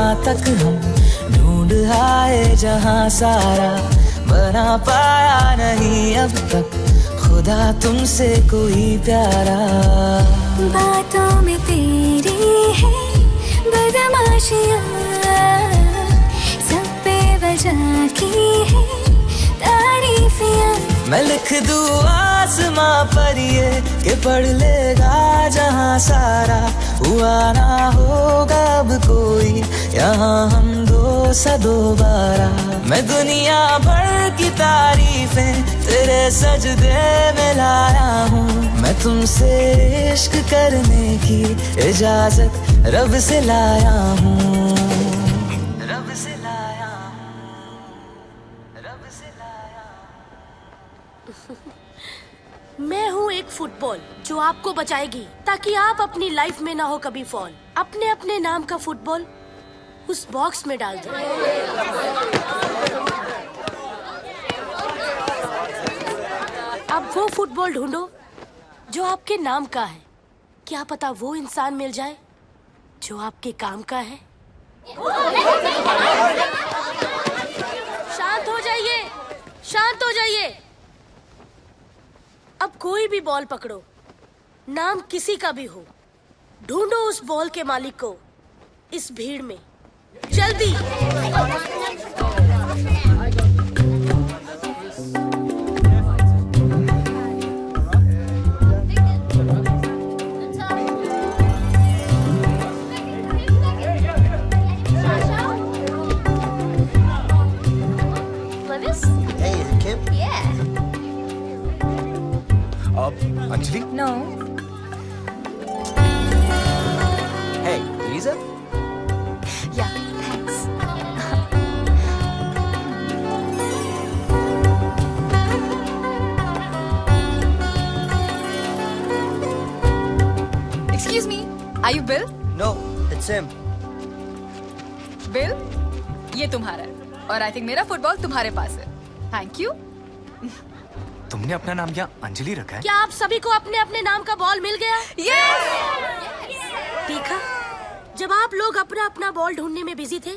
यहाँ तक हम ढूंढ आए जहाँ सारा, बना पाया नहीं अब तक खुदा तुमसे कोई प्यारा। बातों में तेरी है बदमाशियाँ, सब पे वजह की है तारीफियाँ। मैं लिख दूँ आसमां पर ये कि पढ़ लेगा जहाँ सारा, हुआ ना होगा अब कोई यहाँ हम दो सा दोबारा। मैं दुनिया भर की तारीफें तेरे सजदे में लाया हूँ, मैं तुमसे इश्क करने की इजाजत रब से लाया हूँ, रब से लाया हूँ, रब से लाया। मैं हूँ एक फुटबॉल जो आपको बचाएगी ताकि आप अपनी लाइफ में ना हो कभी फॉल। अपने अपने नाम का फुटबॉल उस बॉक्स में डाल दो। अब वो फुटबॉल ढूंढो जो आपके नाम का है। क्या पता वो इंसान मिल जाए जो आपके काम का है। शांत हो जाइए, शांत हो जाइए। अब कोई भी बॉल पकड़ो, नाम किसी का भी हो, ढूंढो उस बॉल के मालिक को इस भीड़ में, जल्दी। Anjali? No. Hey, Lisa? Yeah, thanks. Excuse me, are you Bill? No, it's him. Bill, ये तुम्हारा है और I think मेरा फुटबॉल तुम्हारे पास है। Thank you. तुमने अपना नाम क्या अंजलि रखा है? क्या आप सभी को अपने अपने नाम का बॉल मिल गया? Yes! देखा, जब आप लोग अपना अपना बॉल ढूंढने में बिजी थे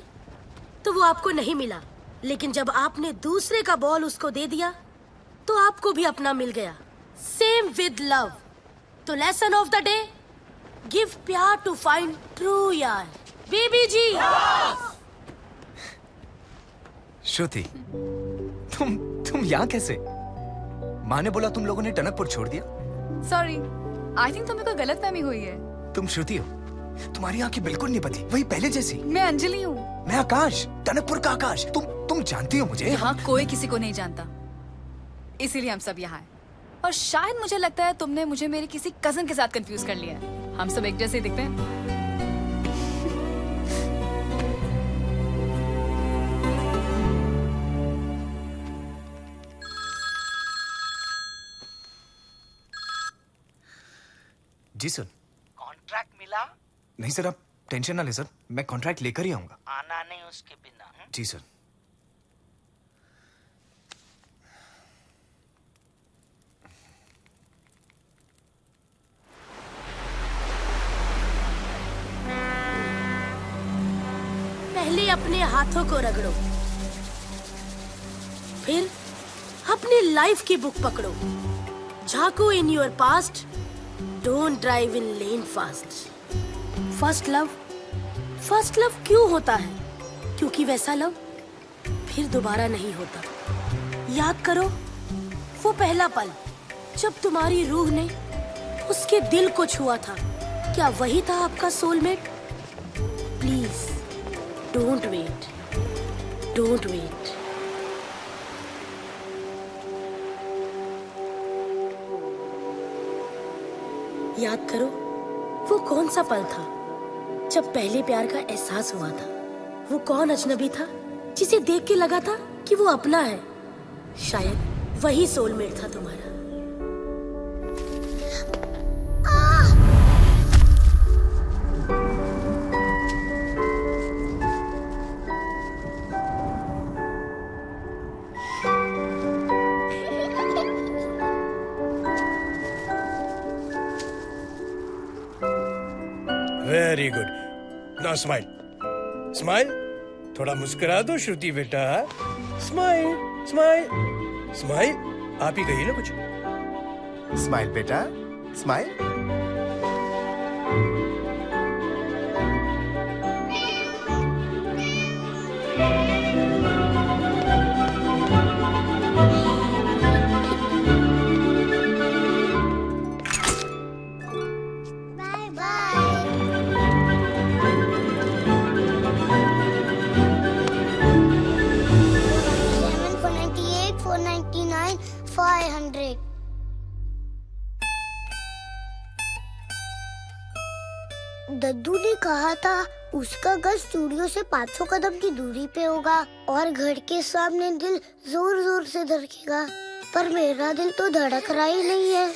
तो वो आपको नहीं मिला, लेकिन जब आपने दूसरे का बॉल उसको दे दिया तो आपको भी अपना मिल गया। Same with love. तो lesson of the day, give प्यार टू फाइंड ट्रू यार। बेबी जी। श्रुति, तुम यहाँ कैसे? माँ ने बोला तुम लोगों ने टनकपुर छोड़ दिया। Sorry, I think तुम्हें कोई गलतफहमी हुई है। तुम श्रुति हो, तुम्हारी आंखें बिल्कुल नहीं बदली, वही पहले जैसी। मैं अंजलि हूँ। मैं आकाश, टनकपुर का आकाश। तुम जानती हो मुझे? यहाँ कोई किसी को नहीं जानता, इसीलिए हम सब यहाँ हैं। और शायद मुझे लगता है तुमने मुझे मेरे किसी कजन के साथ कंफ्यूज कर लिया है। हम सब एक जैसे ही दिखते हैं। जी सर। कॉन्ट्रैक्ट मिला? नहीं सर, आप टेंशन ना ले सर, मैं कॉन्ट्रैक्ट लेकर ही आऊंगा। आना नहीं उसके बिना। जी सर। पहले अपने हाथों को रगड़ो, फिर अपनी लाइफ की बुक पकड़ो, झांको in your past, don't drive in lane fast. First love क्यों होता है? क्योंकि वैसा लव फिर दोबारा नहीं होता। याद करो वो पहला पल जब तुम्हारी रूह ने उसके दिल को छुआ था। क्या वही था आपका soulmate? Please don't wait, don't wait. याद करो वो कौन सा पल था जब पहले प्यार का एहसास हुआ था। वो कौन अजनबी था जिसे देख के लगा था कि वो अपना है? शायद वही सोलमेट था तुम्हारा। Very good. Now smile. Smile, थोड़ा मुस्कुरा दो श्रुति बेटा। स्माइल स्माइल स्माइल, आप ही कहिए ना कुछ। स्माइल बेटा, स्माइल। दद्दू ने कहा था उसका घर स्टूडियो से 500 कदम की दूरी पे होगा और घर के सामने दिल जोर जोर से धड़केगा, पर मेरा दिल तो धड़क रहा ही नहीं है।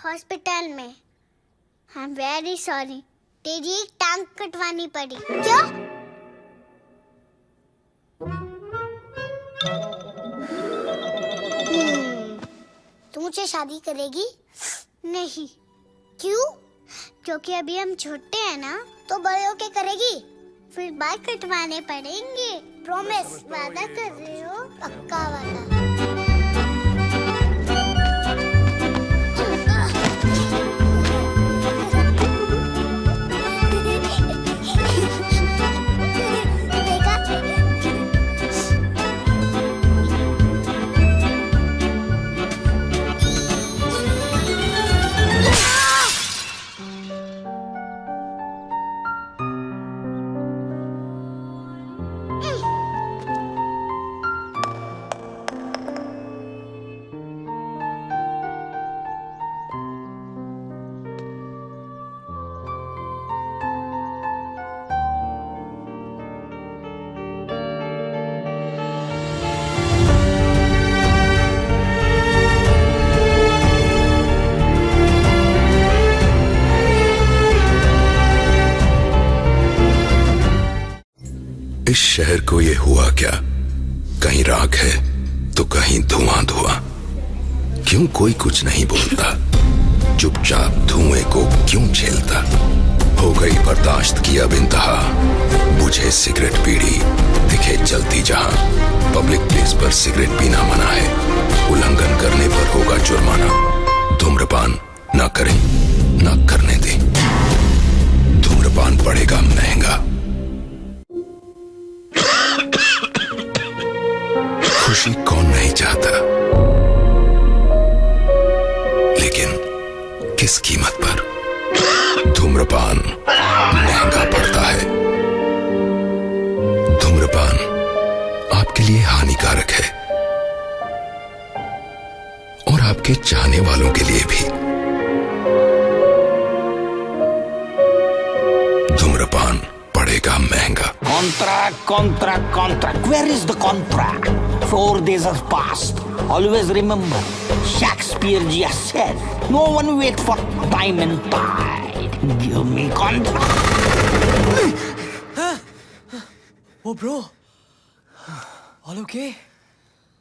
हॉस्पिटल में। I'm very sorry, तेरी एक टांग कटवानी पड़ी। क्या? तू मुझसे शादी करेगी? नहीं। क्यों? क्योंकि अभी हम छोटे हैं ना, तो बड़े होके करेगी। फिर बाल कटवाने पड़ेंगे। प्रॉमिस, वादा कर रही हो? पक्का वादा। इस शहर को ये हुआ क्या? कहीं राख है तो कहीं धुआं धुआं। क्यों कोई कुछ नहीं बोलता? चुपचाप धुएं को क्यों झेलता? हो गई बर्दाश्त की अब इंतहा। बुझे सिगरेट बीड़ी दिखे जलती जहां। पब्लिक प्लेस पर सिगरेट पीना मना है, उल्लंघन करने पर होगा जुर्माना। धूम्रपान ना करें, ना करने दें। धूम्रपान पड़ेगा महंगा। खुशी कौन नहीं चाहता, लेकिन किस कीमत पर? धूम्रपान महंगा पड़ता है। धूम्रपान आपके लिए हानिकारक है और आपके चाहने वालों के लिए भी। धूम्रपान पड़ेगा महंगा। Contract. Where is the contract? 4 days have passed. Always remember, Shakespeare just said, no one wait for time and tide. Give me contract. Oh bro, all okay?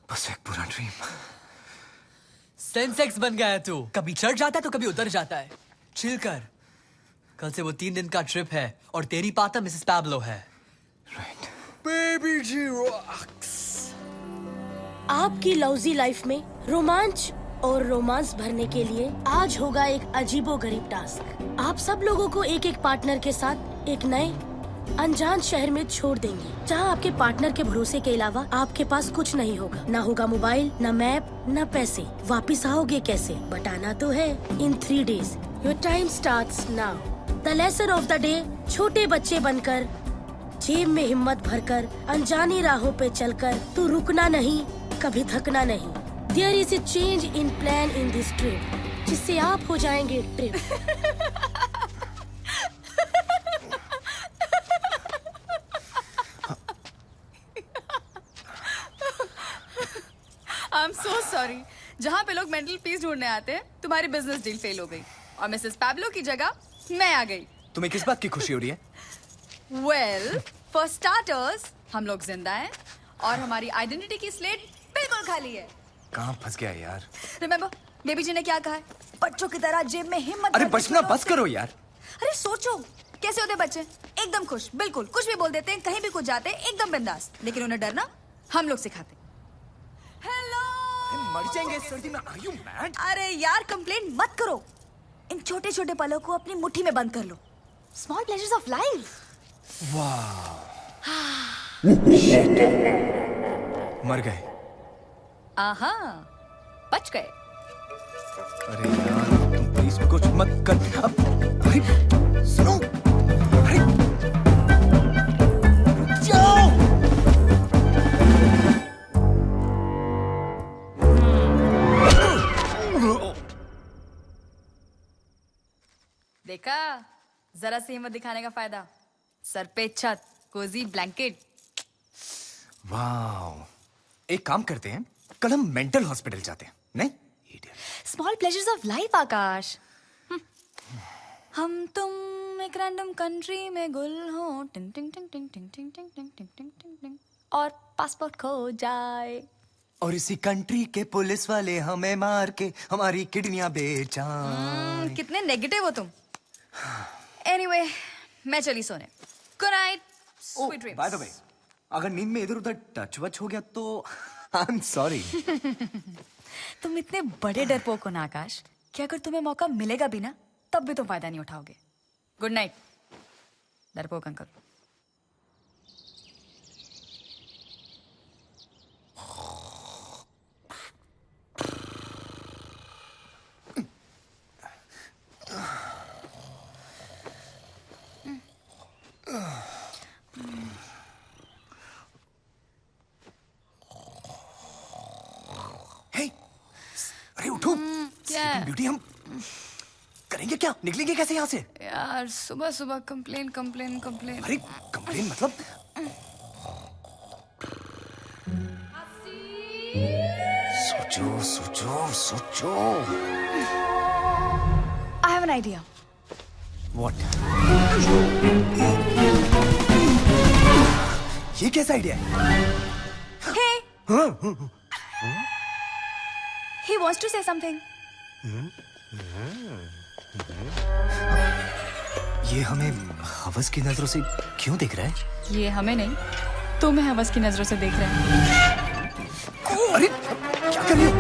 बस एक पूरा ड्रीम। सेंसेक्स बन गया है तू। कभी चढ़ जाता है तो कभी उतर जाता है। चिल कर। कल से वो 3 दिन का ट्रिप है और तेरी पार्टनर मिसेस पैब्लो है। राइट। बेबी जी रॉक्स। आपकी लौजी लाइफ में रोमांच और रोमांस भरने के लिए आज होगा एक अजीबोगरीब टास्क। आप सब लोगों को एक एक पार्टनर के साथ एक नए अनजान शहर में छोड़ देंगे, जहां आपके पार्टनर के भरोसे के अलावा आपके पास कुछ नहीं होगा। ना होगा मोबाइल, ना मैप, ना पैसे। वापिस आओगे कैसे? बताना तो है। इन 3 days your time starts now. The lesson of the day, छोटे बच्चे बनकर, जेब में हिम्मत भरकर, अनजानी राहों पे चलकर, तू रुकना नहीं, कभी थकना नहीं। There is a change in plan in this trip. जिससे आप हो जाएंगे trip. I am so sorry. जहाँ पे लोग मेंटल पीस ढूंढने आते हैं, तुम्हारी बिजनेस डील फेल हो गई और मिसेस पैब्लो की जगह मैं आ गई। तुम्हें किस बात की खुशी हो रही है? वेल, फॉर स्टार्टर्स हम लोग जिंदा हैं और हमारी आइडेंटिटी की स्लेट बिल्कुल खाली है। कहाँ फंस गया यार? रिमेम्बर, बेबी जी ने क्या कहा है? बच्चों की तरह जेब में हिम्मत। अरे बचना बस करो यार। अरे सोचो, कैसे होते बच्चे? एकदम खुश, बिल्कुल कुछ भी बोल देते हैं, कहीं भी कुछ जाते हैं, एकदम बिंदास। लेकिन उन्हें डरना हम लोग सिखाते। हेलो, मर जाएंगे इस सर्दी में। Are you mad? अरे यार कंप्लेंट मत करो। इन छोटे छोटे पलों को अपनी मुट्ठी में बंद कर लो। Small pleasures of life. मर गए। आहा, बच गए। अरे यार तुम प्लीज कुछ मत कर। अब अरे सुनो, अरे जाओ। देखा, जरा सी हिम्मत दिखाने का फायदा। सर पे छत, कोजी ब्लैंकेट। वाह, एक काम करते हैं, कल हम मेंटल हॉस्पिटल जाते हैं, नहीं? स्मॉल प्लेजर्स ऑफ लाइफ आकाश। हम तुम एक रैंडम कंट्री में गुल हो, टिंग टिंग टिंग टिंग टिंग टिंग टिंग टिंग टिंग टिंग टिंग टिंग, और पासपोर्ट खो जाए और इसी कंट्री के पुलिस वाले हमें मार के हमारी किडनियां बेचाएं। कितने नेगेटिव हो तुम। एनीवे, मैं चली सोने। Good night, sweet dreams. By the way, अगर नींद में इधर उधर टच वच हो गया तो आई एम सॉरी। तुम इतने बड़े डरपोक हो ना आकाश कि अगर तुम्हें मौका मिलेगा भी ना, तब भी तुम फायदा नहीं उठाओगे। गुड नाइट डरपोक अंकल। अरे उठो। क्या? ब्यूटी, हम करेंगे क्या? निकलेंगे कैसे यहाँ से? यार सुबह सुबह कंप्लेन कंप्लेन कंप्लेन। अरे कंप्लेन मतलब? सोचो सोचो सोचो। I have an idea. What? ये कैसा आइडिया है? हे, he wants to say something. ये हमें हवस की नजरों से क्यों देख रहा है? ये हमें नहीं, तुम्हें हवस की नजरों से देख रहे हैं। अरे क्या कर रही हो?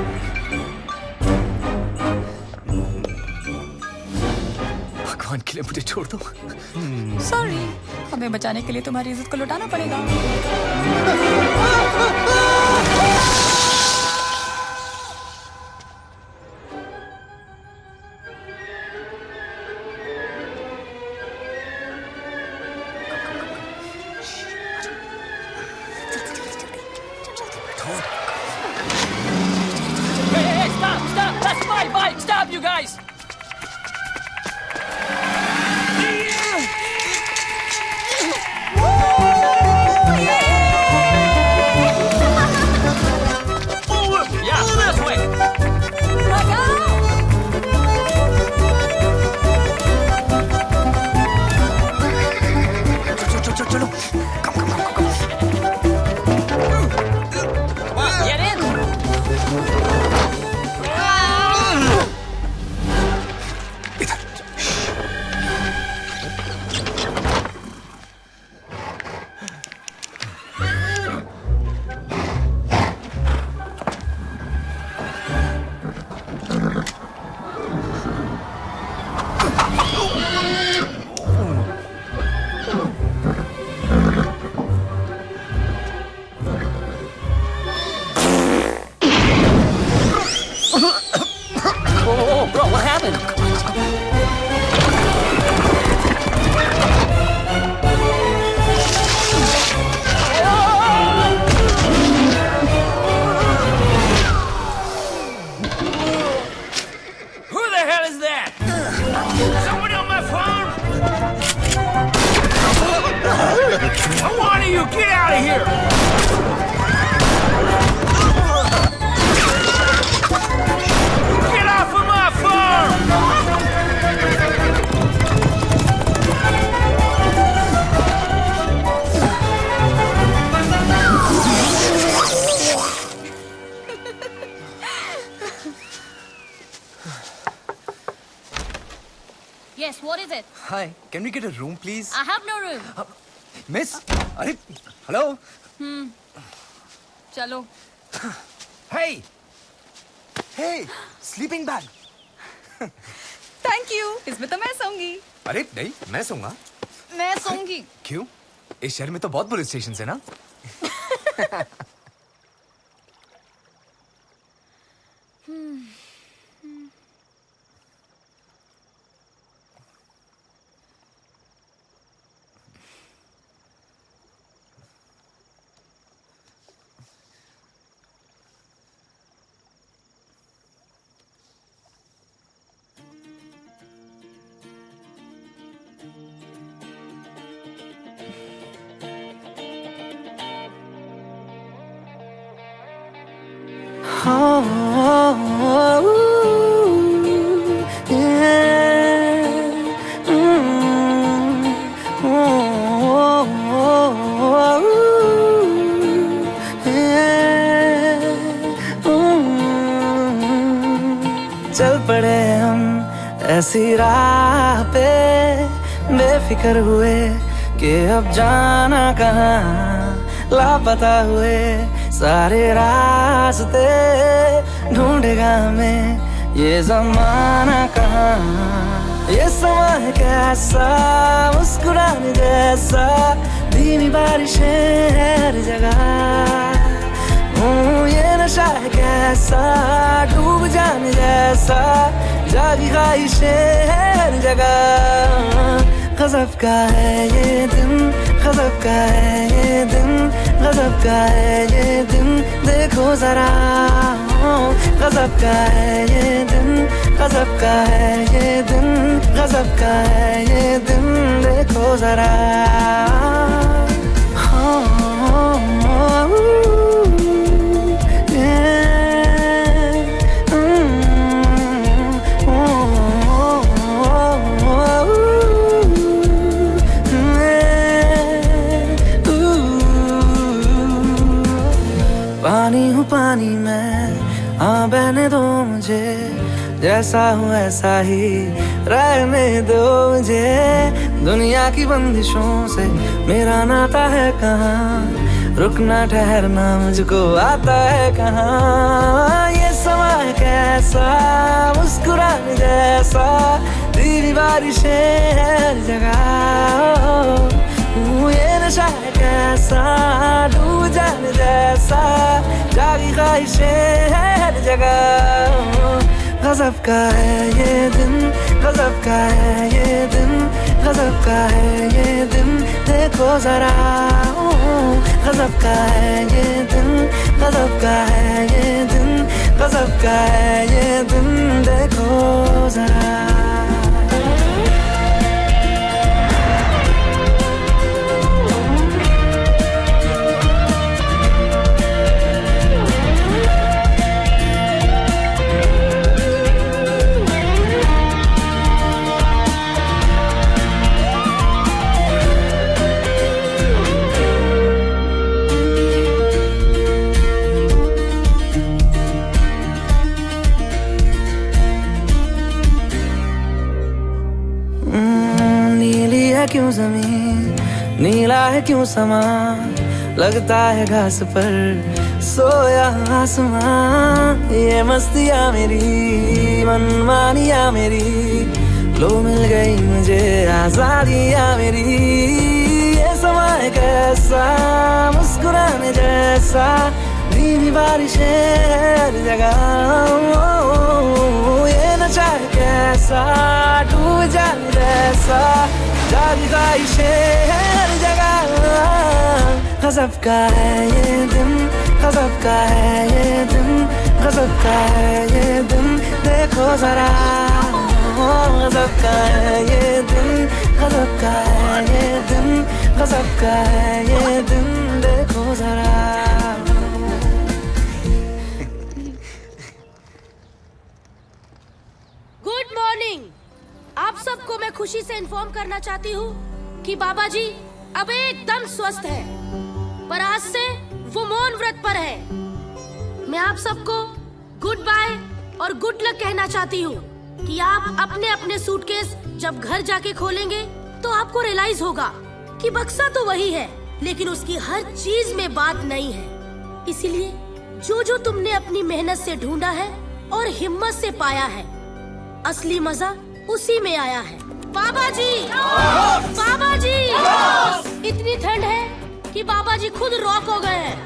भगवान के लिए मुझे छोड़ दो। सॉरी, हमें बचाने के लिए तुम्हारी इज्जत को लुटाना पड़ेगा। Hey, stop! That's my bike! Stop, you guys! Yes, what is it? Hi, can we get a room, please? I have no room. Miss, अरे, hello. चलो. Hey, hey, sleeping bag. Thank you. इसमें तो मैं सोऊंगी. अरे नहीं, मैं सोऊंगा. मैं सोऊंगी. क्यों? इस शहर में तो बहुत पुलिस स्टेशन है ना? चल पड़े हम ऐसी राह पे बेफिक्र हुए कि अब जाना कहाँ, लापता हुए सारे रास्ते ढूंढेगा हमें ये ज़माना कहाँ। ये समा है कैसा मुस्कुराने जैसा, धीमी बारिशें हर जगह। ये नशा है कैसा डूब जाने जैसा, जागी ख्वाहिशें हर जगह। गज़ब का है ये दिन, गज़ब का है ये दिन, गज़ब का है ये दिन, देखो जरा। गज़ब का है ये दिन, गज़ब का है ये दिन, गज़ब का है ये दिन, देखो जरा। पानी हूँ पानी मैं, हाँ बहने दो मुझे, जैसा हूँ ऐसा ही रहने दो मुझे। दुनिया की बंदिशों से मेरा नाता है कहाँ, रुकना ठहरना मुझको आता है कहाँ। ये समा है कैसा मुस्कुराने जैसा, धीमी बारिशें हर जगह। ये नशा है कैसा डूब जाने जैसा, जागी ख्वाहिशें हर जगह। गज़ब का है ये दिन, गज़ब का है ये दिन, गज़ब का है ये दिन, देखो जरा। गज़ब का है ये दिन, गज़ब का है ये दिन, गज़ब का है ये दिन, देखो जरा। क्यों जमीन नीला है क्यों समा, लगता है घास पर सोया आसमां। ये मस्तियाँ मेरी मनमानियाँ मेरी, लो मिल गई मुझे आजादियाँ मेरी। ये समा है कैसा मुस्कुराने जैसा, धीमी बारिशें हर जगह। ये नशा है कैसा डूब जाने जैसा, जागी ख्वाहिशें हर जगह। गज़ब का है ये दिन, गज़ब का है ये दिन, गज़ब का है ये दिन, देखो जरा। गज़ब का है ये दिन, गज़ब का है ये दिन, गज़ब का है ये दिन, देखो जरा। Good morning. आप सबको मैं खुशी से इन्फॉर्म करना चाहती हूँ कि बाबा जी अब एकदम स्वस्थ है, पर आज से वो मौन व्रत पर है। मैं आप सबको गुड बाय और गुड लक कहना चाहती हूँ। कि आप अपने अपने सूटकेस जब घर जाके खोलेंगे तो आपको रियलाइज होगा कि बक्सा तो वही है, लेकिन उसकी हर चीज में बात नहीं है। इसीलिए जो जो तुमने अपनी मेहनत से ढूंढा है और हिम्मत से पाया है, असली मजा उसी में आया है। बाबा जी, बाबा जी, इतनी ठंड है कि बाबा जी खुद रॉक हो गए हैं।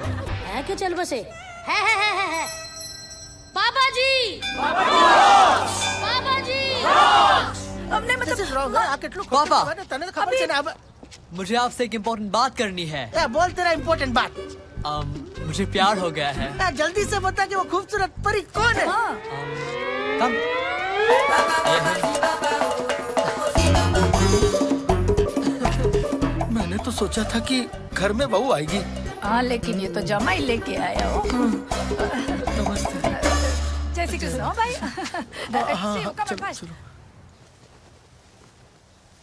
है कि चल बसे है। बाबा जी, बाबा जी, हमने मतलब पापा तने खबर से ना मुझे आपसे एक इम्पोर्टेंट बात करनी है। बोल तेरा इम्पोर्टेंट बात। मुझे प्यार हो गया है। जल्दी से बता कि वो खूबसूरत परी कौन है? मैंने तो सोचा था कि घर में बहू आएगी। हाँ, लेकिन ये तो जमाई लेके आया हो। जय श्री कृष्ण भाई।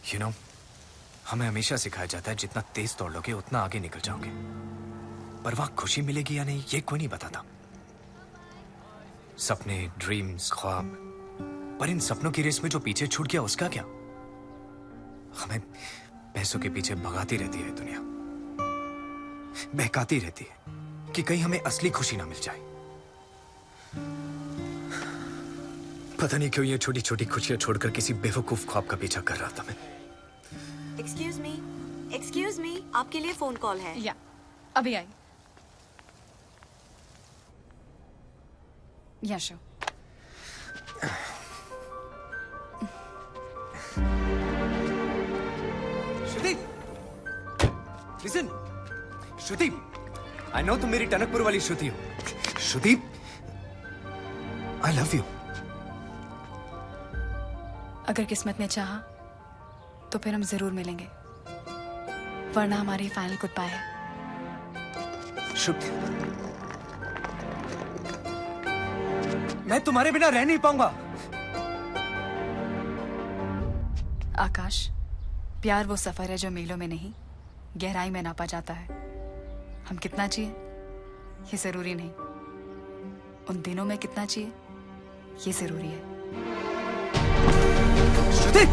You know, हमें हमेशा सिखाया जाता है जितना तेज दौड़ लोगे उतना आगे निकल जाओगे, पर वहां खुशी मिलेगी या नहीं ये कोई नहीं बताता। सपने, ड्रीम्स, ख्वाब, पर इन सपनों की रेस में जो पीछे छूट गया उसका क्या? हमें पैसों के पीछे भगाती रहती है दुनिया, बहकाती रहती है कि कहीं हमें असली खुशी ना मिल जाए। पता नहीं क्यों ये छोटी छोटी खुशियां छोड़कर किसी बेवकूफ ख्वाब का पीछा कर रहा था मैं। एक्सक्यूज मी, आपके लिए फोन कॉल है। या अभी आई। या show. Shruti, listen, Shruti, I know तुम मेरी टनकपुर वाली श्रुति हो। श्रुति, आई लव यू। अगर किस्मत ने चाहा तो फिर हम जरूर मिलेंगे, वरना हमारी फाइनल गुड बाय है। श्रुति, मैं तुम्हारे बिना रह नहीं पाऊंगा। आकाश, प्यार वो सफर है जो मीलों में नहीं गहराई में नापा जाता है। हम कितना जिए ये जरूरी नहीं, उन दिनों में कितना जिए ये जरूरी है। श्रुति!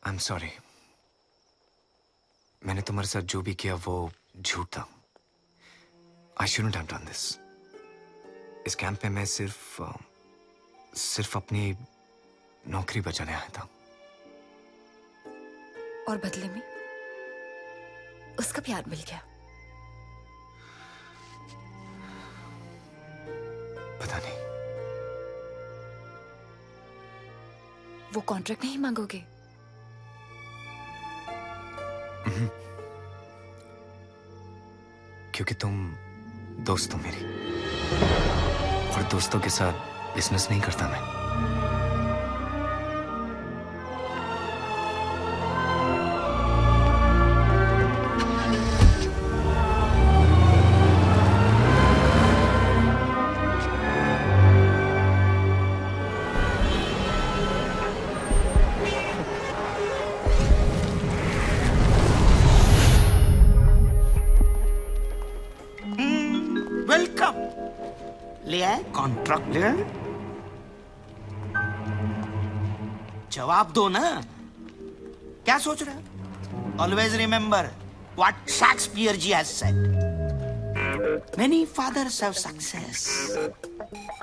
I'm sorry. मैंने तुम्हारे साथ जो भी किया वो झूठ था। I shouldn't have done this. इस कैंप में मैं सिर्फ अपनी नौकरी बचाने आया था। और बदले में उसका प्यार मिल गया। पता नहीं। वो कॉन्ट्रैक्ट नहीं मांगोगे? क्योंकि तुम दोस्त हो मेरी, और दोस्तों के साथ बिजनेस नहीं करता मैं। वेलकम। लिया है कॉन्ट्रैक्ट लिया है? जवाब दो ना, क्या सोच रहे हो? Always remember what Shakespeare ji has said, many fathers have success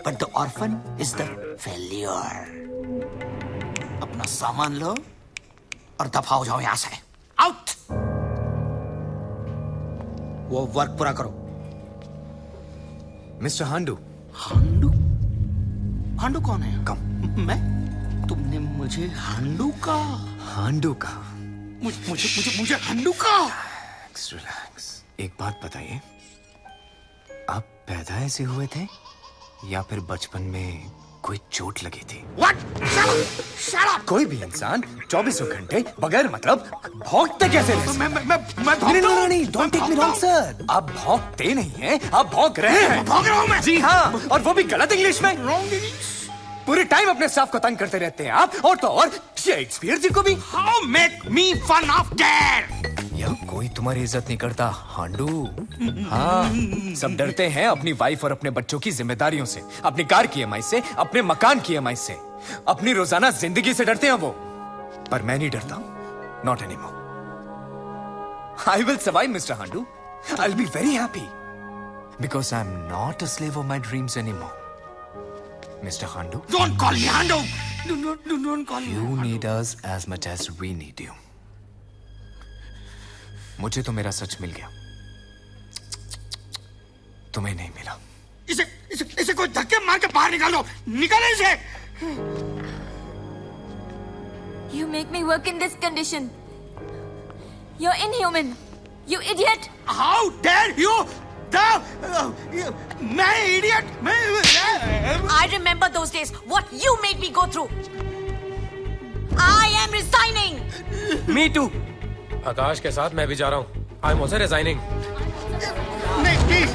but the orphan is the failure. अपना सामान लो और दफा हो जाओ यहां से। आउट। वो वर्क पूरा करो। मिस्टर हांडू। हांडू? हांडू कौन है? कम। मैं? तुमने मुझे हांडू का? हांडू का? मुझे हांडू का? रिलैक्स। एक बात बताइए, आप पैदा ऐसे हुए थे या फिर बचपन में कोई चोट लगी थी? कोई भी इंसान 24 घंटे बगैर मतलब भौंकते कैसे रह सकते? नहीं, don't take me wrong sir. आप भौंकते नहीं हैं, आप भौंक रहे हैं। भौंक रहा हूं मैं। जी हाँ, और वो भी गलत इंग्लिश में। पूरे टाइम अपने स्टाफ को तंग करते रहते हैं आप, और तो और शेक्सपियर जी को भी। How make me fun of that? यह कोई तुम्हारी इज्जत नहीं करता हांडू। हाँ, सब डरते हैं अपनी वाइफ और अपने बच्चों की जिम्मेदारियों से, अपनी कार की EMI से, अपने मकान की EMI से, अपनी रोजाना जिंदगी से डरते हैं वो। पर मैं नहीं डरता, not anymore. I will survive mister हांडू। I will be very happy because I am not a slave of my dreams anymore. Mr. Handu? Don't call me Handu! Don't call me. You need us as much as we need you. मुझे तो मेरा सच मिल गया, तुम्हें नहीं मिला। इसे कोई धक्के मार के बाहर निकालो, निकालो इसे। You make me work in this condition. You're inhuman. You idiot! How dare you? मैं idiot? I remember those days. What you made me go through. I am resigning. Me too. आकाश के साथ मैं भी जा रहा हूँ। I'm also resigning. नहीं, please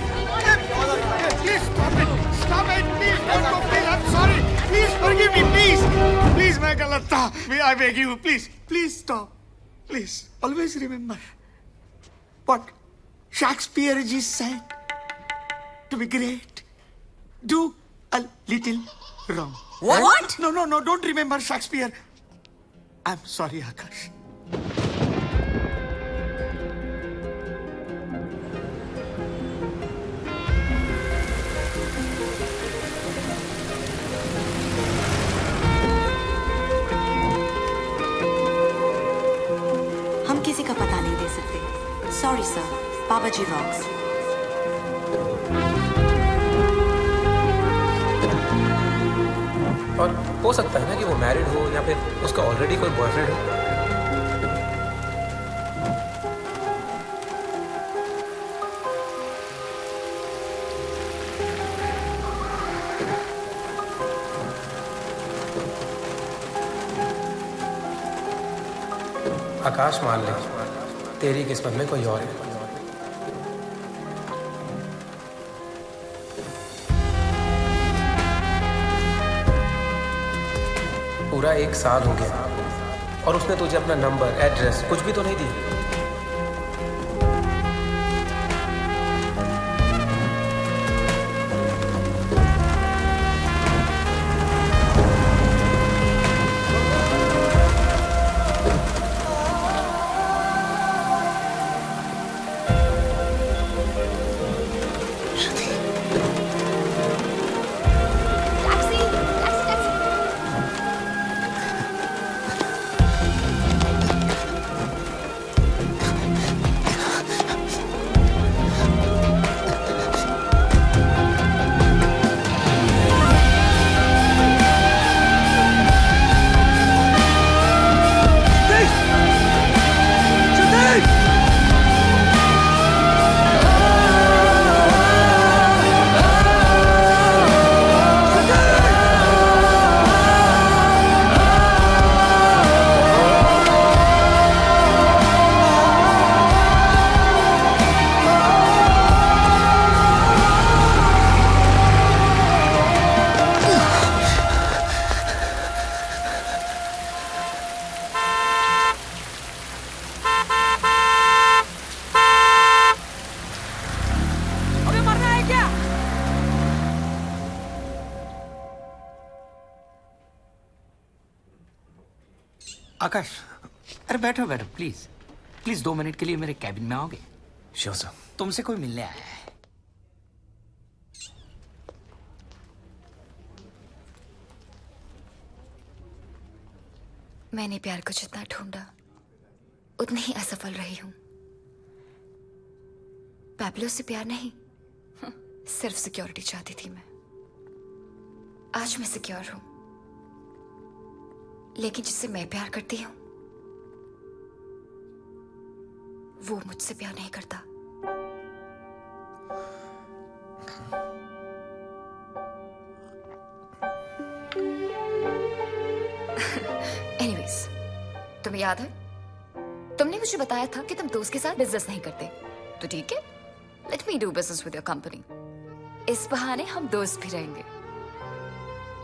stop it, please don't go, please, I'm sorry, please forgive me, please, मैं गलत था, I beg you, please stop, please, always remember what Shakespeare ji said, to be great, do a little wrong. What? No, don't remember Shakespeare. I'm sorry, Akash. हम किसी का पता नहीं दे सकते। Sorry sir, बाबा जी rocks. और हो सकता है ना कि वो मैरिड हो या फिर उसका ऑलरेडी कोई बॉयफ्रेंड हो। आकाश, मान ले तेरी किस्मत में कोई और है। पूरा 1 साल हो गया और उसने तुझे अपना नंबर, एड्रेस कुछ भी तो नहीं दी। आकाश, अरे बैठो प्लीज 2 मिनट के लिए मेरे कैबिन में आओगे? Sure sir. तुमसे कोई मिलने आया है। मैंने प्यार को जितना ढूंढा उतनी ही असफल रही हूं। पैब्लो से प्यार नहीं, सिर्फ सिक्योरिटी चाहती थी मैं। आज मैं सिक्योर हूं, लेकिन जिससे मैं प्यार करती हूं वो मुझसे प्यार नहीं करता। तुम्हें याद है तुमने मुझे बताया था कि तुम दोस्त के साथ बिजनेस नहीं करते, तो ठीक है, let me do business with your company. इस बहाने हम दोस्त भी रहेंगे।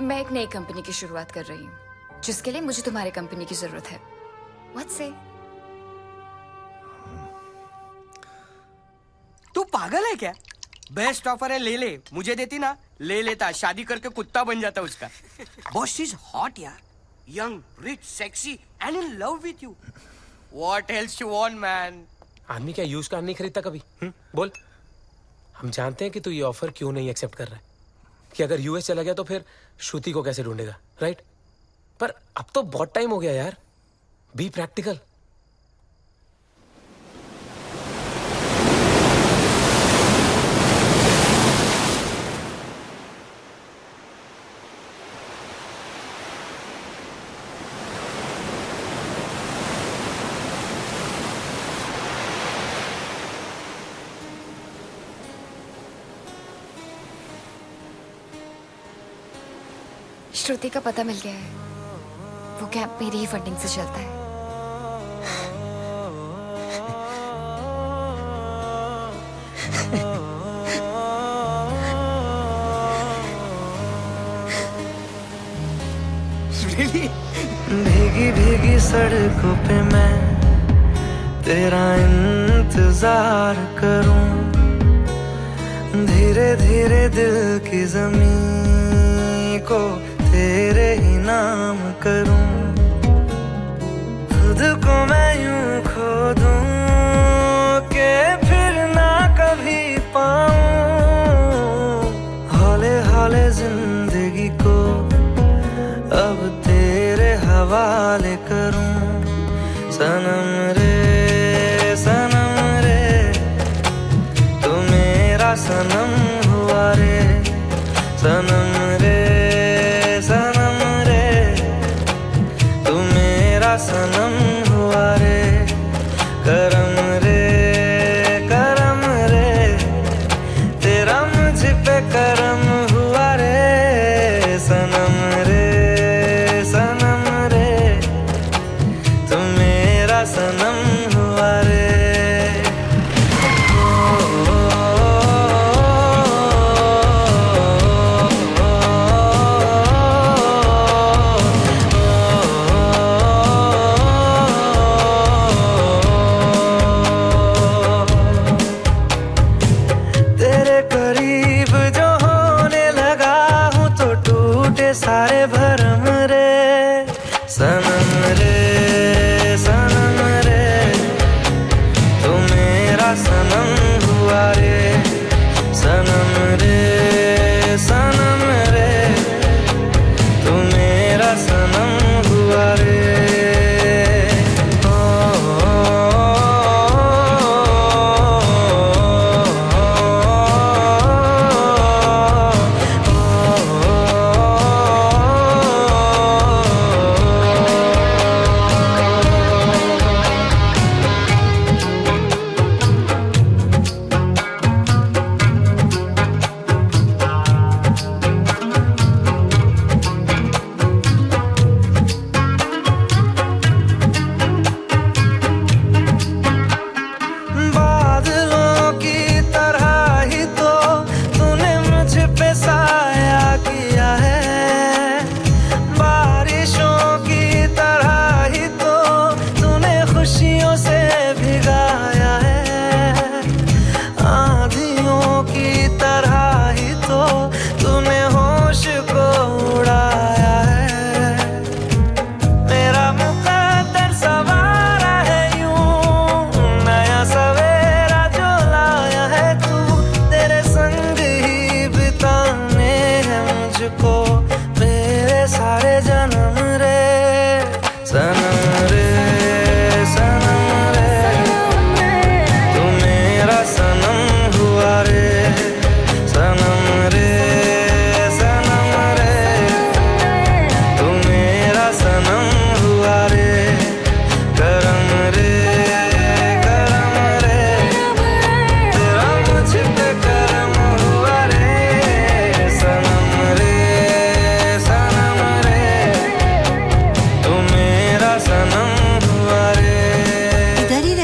मैं एक नई कंपनी की शुरुआत कर रही हूँ जिसके लिए मुझे तुम्हारी कंपनी की जरूरत है। What say? तू पागल है क्या? बेस्ट ऑफर है, ले ले। मुझे देती ना, ले लेता, शादी करके कुत्ता बन जाता उसका। बॉस इज हॉट यार, young, rich, sexy and in love with you. What else you want man? आदमी क्या यूज कार नहीं खरीदता कभी? बोल। हम जानते हैं कि तू ये ऑफर क्यों नहीं एक्सेप्ट कर रहा है, कि अगर यूएस चला गया तो फिर श्रुति को कैसे ढूंढेगा, राइट? पर अब तो बहुत टाइम हो गया यार, बी प्रैक्टिकल। श्रुति का पता मिल गया है, वो कैंप मेरी ही फंडिंग से चलता है। भीगी भीगी सड़कों पे मैं तेरा इंतजार करूं, धीरे धीरे दिल की जमीन को तेरे ही नाम करूं, खुद को मैं यूं खो दूं कि फिर ना कभी पाऊं, हौले हौले जिंदगी को अब तेरे हवाले करूं। सनम रे तू मेरा सनम हुआ रे, सनम रे तू मेरा सनम हुआ रे, करम रे तेरा मुझ पे करम हुआ रे, सनम रे तू मेरा सनम हुआ रे। ओ, ओ, ओ,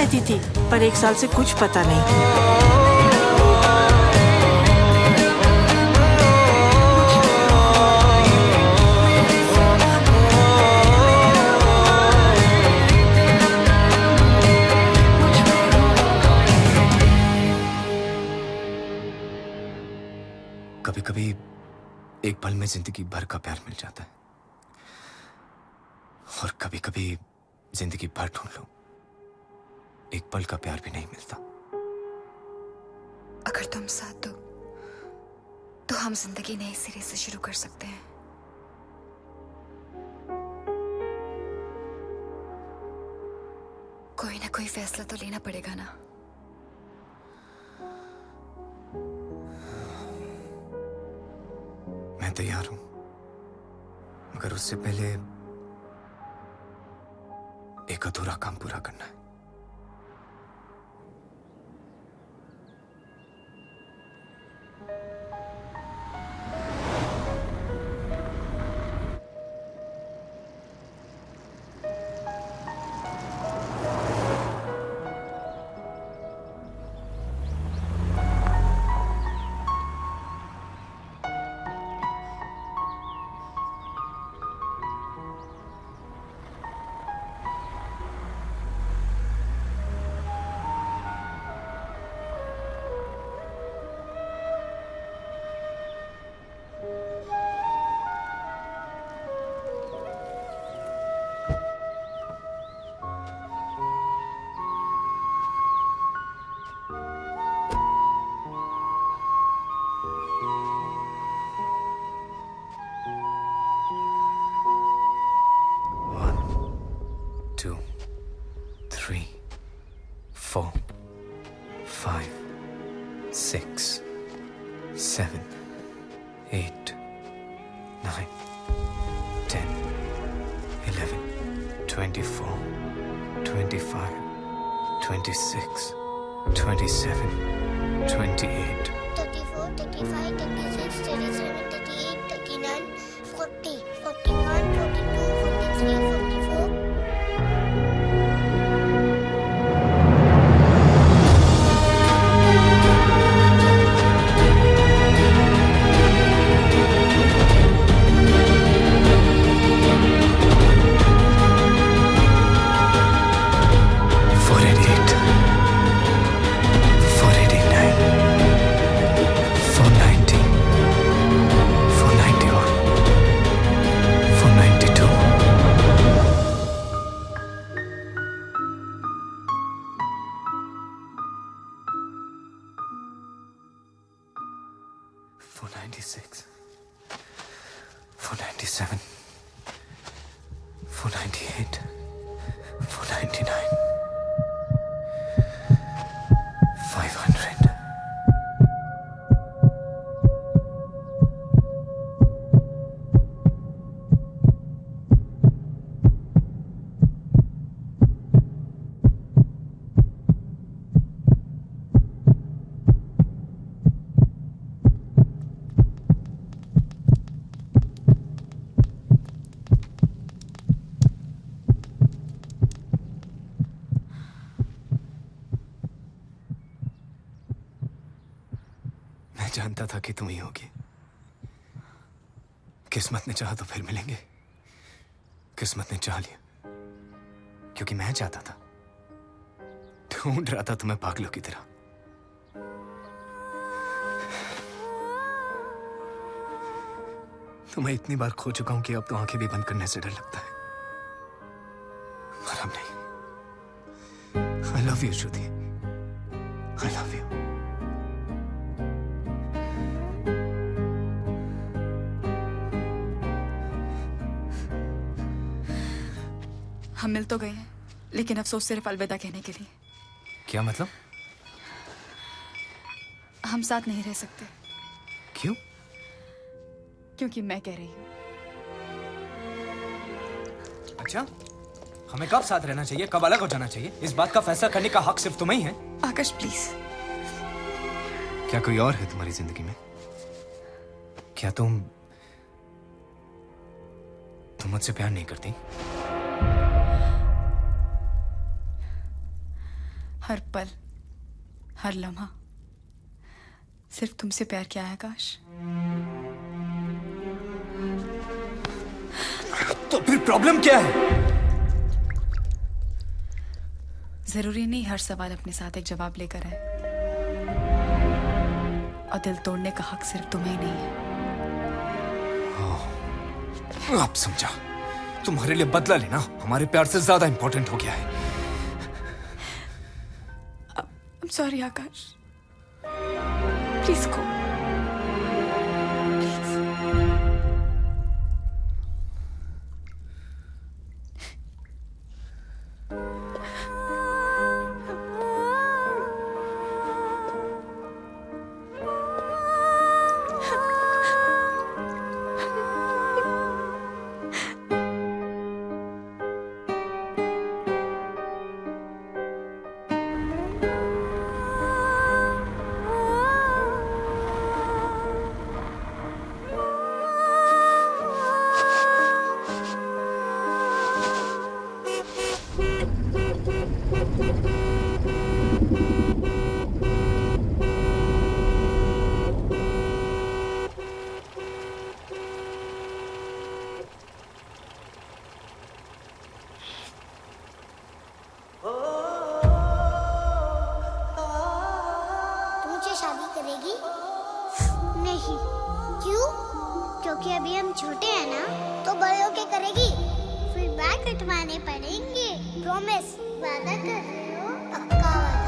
रहती थी, पर 1 साल से कुछ पता नहीं। कभी कभी एक पल में जिंदगी भर का प्यार मिल जाता है, और कभी कभी जिंदगी भर ढूंढ लो, एक पल का प्यार भी नहीं मिलता। अगर तुम साथ दो तो हम जिंदगी नए सिरे से शुरू कर सकते हैं। कोई ना कोई फैसला तो लेना पड़ेगा ना। मैं तैयार हूं, मगर उससे पहले एक अधूरा काम पूरा करना है। जानता था कि तुम ही होगी। किस्मत ने चाहा तो फिर मिलेंगे। किस्मत ने चाह लिया क्योंकि मैं चाहता था, ढूंढ रहा था तुम्हें पागलों की तरह। तुम्हें इतनी बार खो चुका हूं कि अब तो आंखें भी बंद करने से डर लगता है। पर अब नहीं। I love you Shruti, I love you. हम मिल तो गए हैं, लेकिन अफसोस सिर्फ अलविदा कहने के लिए। क्या मतलब? हम साथ नहीं रह सकते। क्यों? क्योंकि मैं कह रही हूँ। अच्छा, हमें कब साथ रहना चाहिए, कब अलग हो जाना चाहिए, इस बात का फैसला करने का हक सिर्फ तुम्हें ही है। आकाश प्लीज। क्या कोई और है तुम्हारी जिंदगी में? क्या तुम मुझसे प्यार नहीं करती? हर पल, हर लम्हा सिर्फ तुमसे प्यार किया है आकाश। तो फिर प्रॉब्लम क्या है? जरूरी नहीं हर सवाल अपने साथ एक जवाब लेकर आए, और दिल तोड़ने का हक सिर्फ तुम्हें ही नहीं है। अब समझा, तुम्हारे लिए बदला लेना हमारे प्यार से ज्यादा इंपॉर्टेंट हो गया है। I'm sorry Akash, please go. शादी करेगी? नहीं। क्यों? क्योंकि अभी हम छोटे हैं ना, तो बड़े होके करेगी। फिर बाल कटवाने पड़ेंगे। प्रॉमिस, वादा कर रहे हो? पक्का वादा।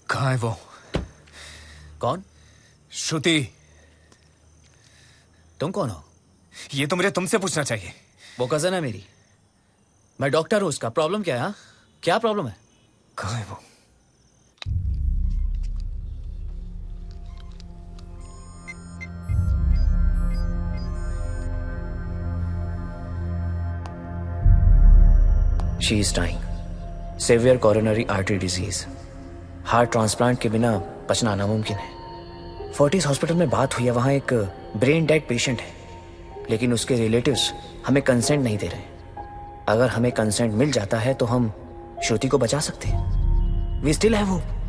कहाँ है वो? कौन? श्रुति। तुम कौन हो? ये तो मुझे तुमसे पूछना चाहिए। वो कजन है मेरी। मैं डॉक्टर हूं उसका। प्रॉब्लम क्या है? हाँ? क्या प्रॉब्लम है? कहाँ है वो? She is dying. Severe coronary artery disease. Heart transplant के बिना बचना नामुमकिन है। फोर्टिस हॉस्पिटल में बात हुई है, वहां एक ब्रेन डेड पेशेंट है, लेकिन उसके रिलेटिव्स हमें कंसेंट नहीं दे रहे। अगर हमें कंसेंट मिल जाता है तो हम श्रुति को बचा सकते हैं। We still have hope.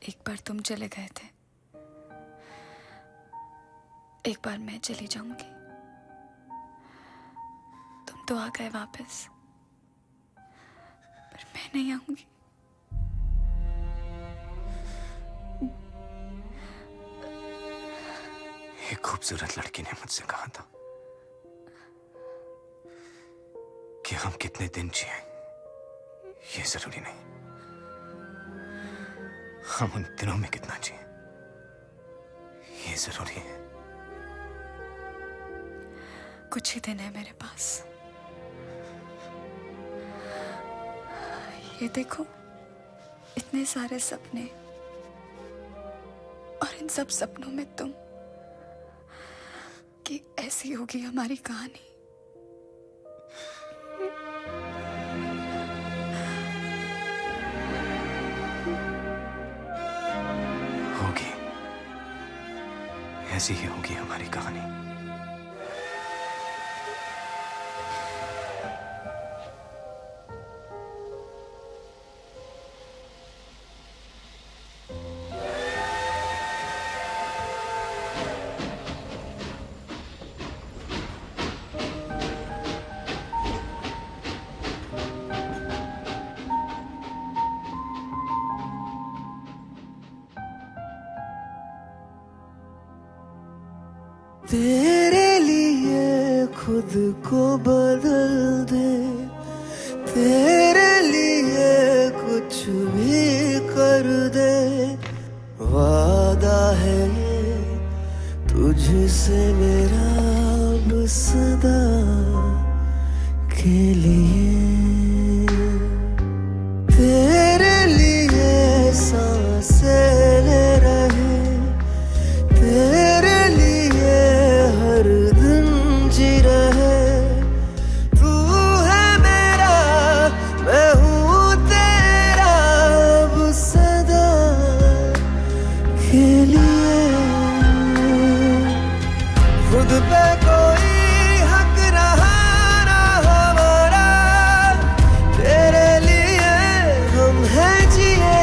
एक बार तुम चले गए थे, एक बार मैं चली जाऊंगी। तुम तो आ गए वापस, पर मैं नहीं आऊंगी। एक खूबसूरत लड़की ने मुझसे कहा था कि हम कितने दिन जिए ये जरूरी नहीं, हम उन दिनों में कितना जिए ये जरूरी है। कुछ ही दिन है मेरे पास। ये देखो, इतने सारे सपने, और इन सब सपनों में तुम। कि ऐसी होगी हमारी कहानी। होगी, ऐसी ही होगी हमारी कहानी। तेरे लिए खुद को बदल दे, तेरे लिए कुछ भी कर दे, वादा है ये तुझसे मेरा अब सदा के लिए। तेरे लिए सांसें ले रहे, तेरे हर दिन जी रहे, तू है मेरा मैं हूँ तेरा अब सदा के लिए। खुद पे कोई हक रहा ना हमारा, तेरे लिए हम हैं जिए,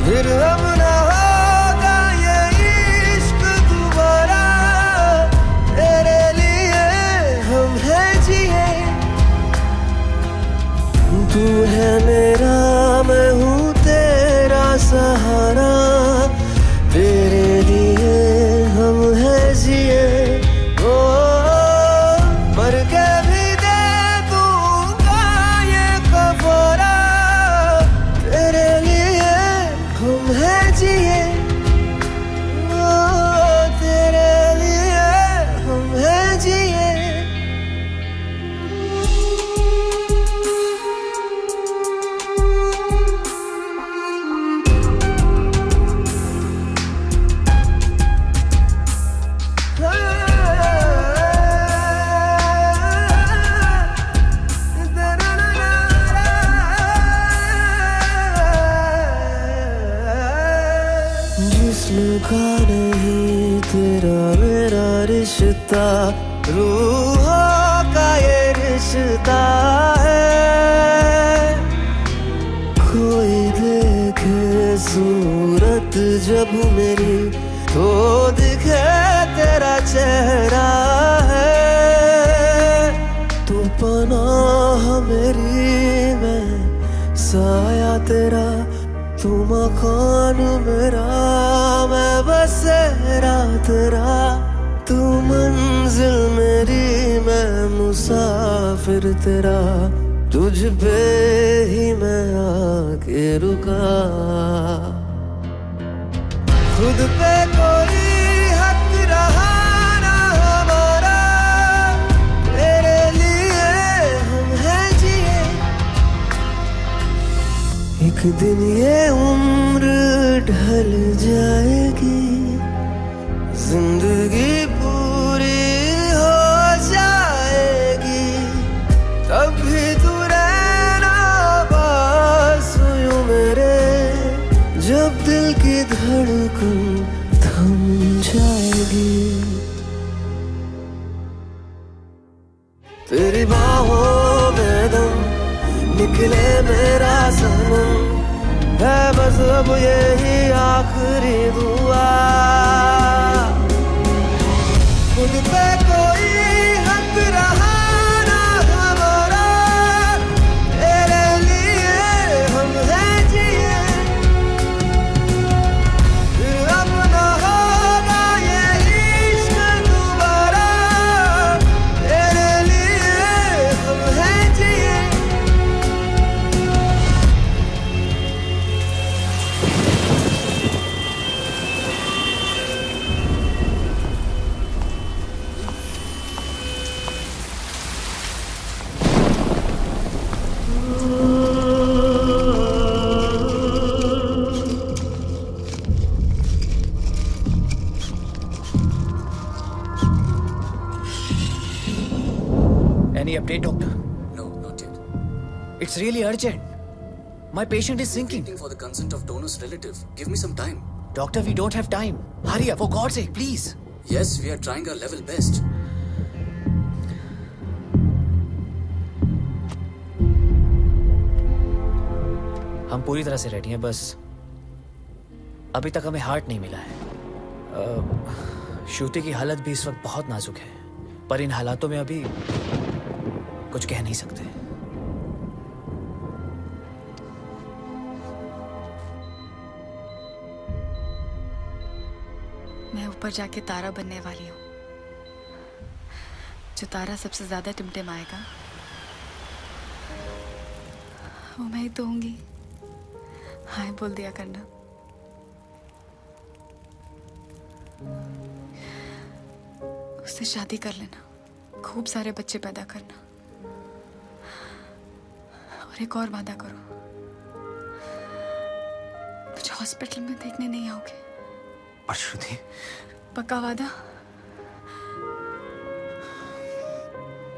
फिर हम ना तू है मेरा मैं हूँ तेरा सहारा, तेरे लिए हम हैं जिए। ओ मर के भी दे दूंगा ये कफारा, तेरे लिए हम हैं जिए। ओ तेरे लिए हम हैं जिए। का नहीं तेरा मेरा रिश्ता, रूहों का ये रिश्ता है। कोई देखे सूरत जब मेरी तो दिखे तेरा चेहरा है। तू पनाह मेरी मैं साया तेरा, तू मकान मेरा मैं बसेरा तेरा, तू मंजिल मेरी मैं मुसाफिर तेरा, तुझ पे ही मैं आके रुका। खुद पे कोई हक रहा ना हमारा, तेरे लिए हम हैं जिए। एक दिन ये उम्र ढल जाएगी, जिंदगी पूरी हो जाएगी, तब भी तू रहना पास यूं मेरे, जब दिल की धड़कन थम जाएगी। तेरी बाहों में दम निकले मेरा सनम, है बस अब यही आखिरी दुआ। खुद पे कोई हक रहा ना हमारा, तेरे लिए हम हैं जिए, फिर अब ना होगा ये इश्क दोबारा, तेरे लिए हम हैं जिए। Any update, doctor? No, not yet. It's really urgent. My patient is sinking. Waiting for the consent of donor's relative. Give me some time. Doctor, we don't have time. Hurry up, for God's sake, please. Yes, we are trying our level best. हम पूरी तरह से ready हैं, बस अभी तक हमें heart नहीं मिला है। श्रुति की हालत भी इस वक्त बहुत नाजुक है, पर इन हालातों में अभी कुछ कह नहीं सकते। मैं ऊपर जाके तारा बनने वाली हूँ। जो तारा सबसे ज्यादा टिमटिमाएगा वो मैं ही तो होंगी। हाय बोल दिया करना। उससे शादी कर लेना, खूब सारे बच्चे पैदा करना, और एक और वादा करो, मुझे हॉस्पिटल में देखने नहीं आओगे। पर श्रुति, पक्का वादा?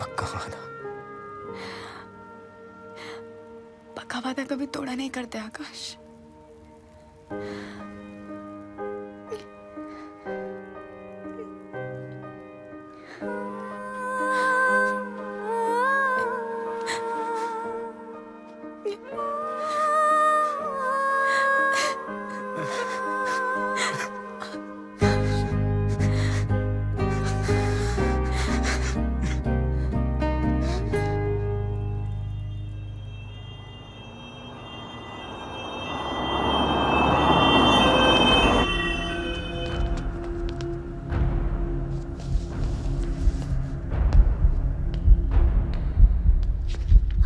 पक्का वादा। पक्का वादा कभी तोड़ा नहीं करते आकाश।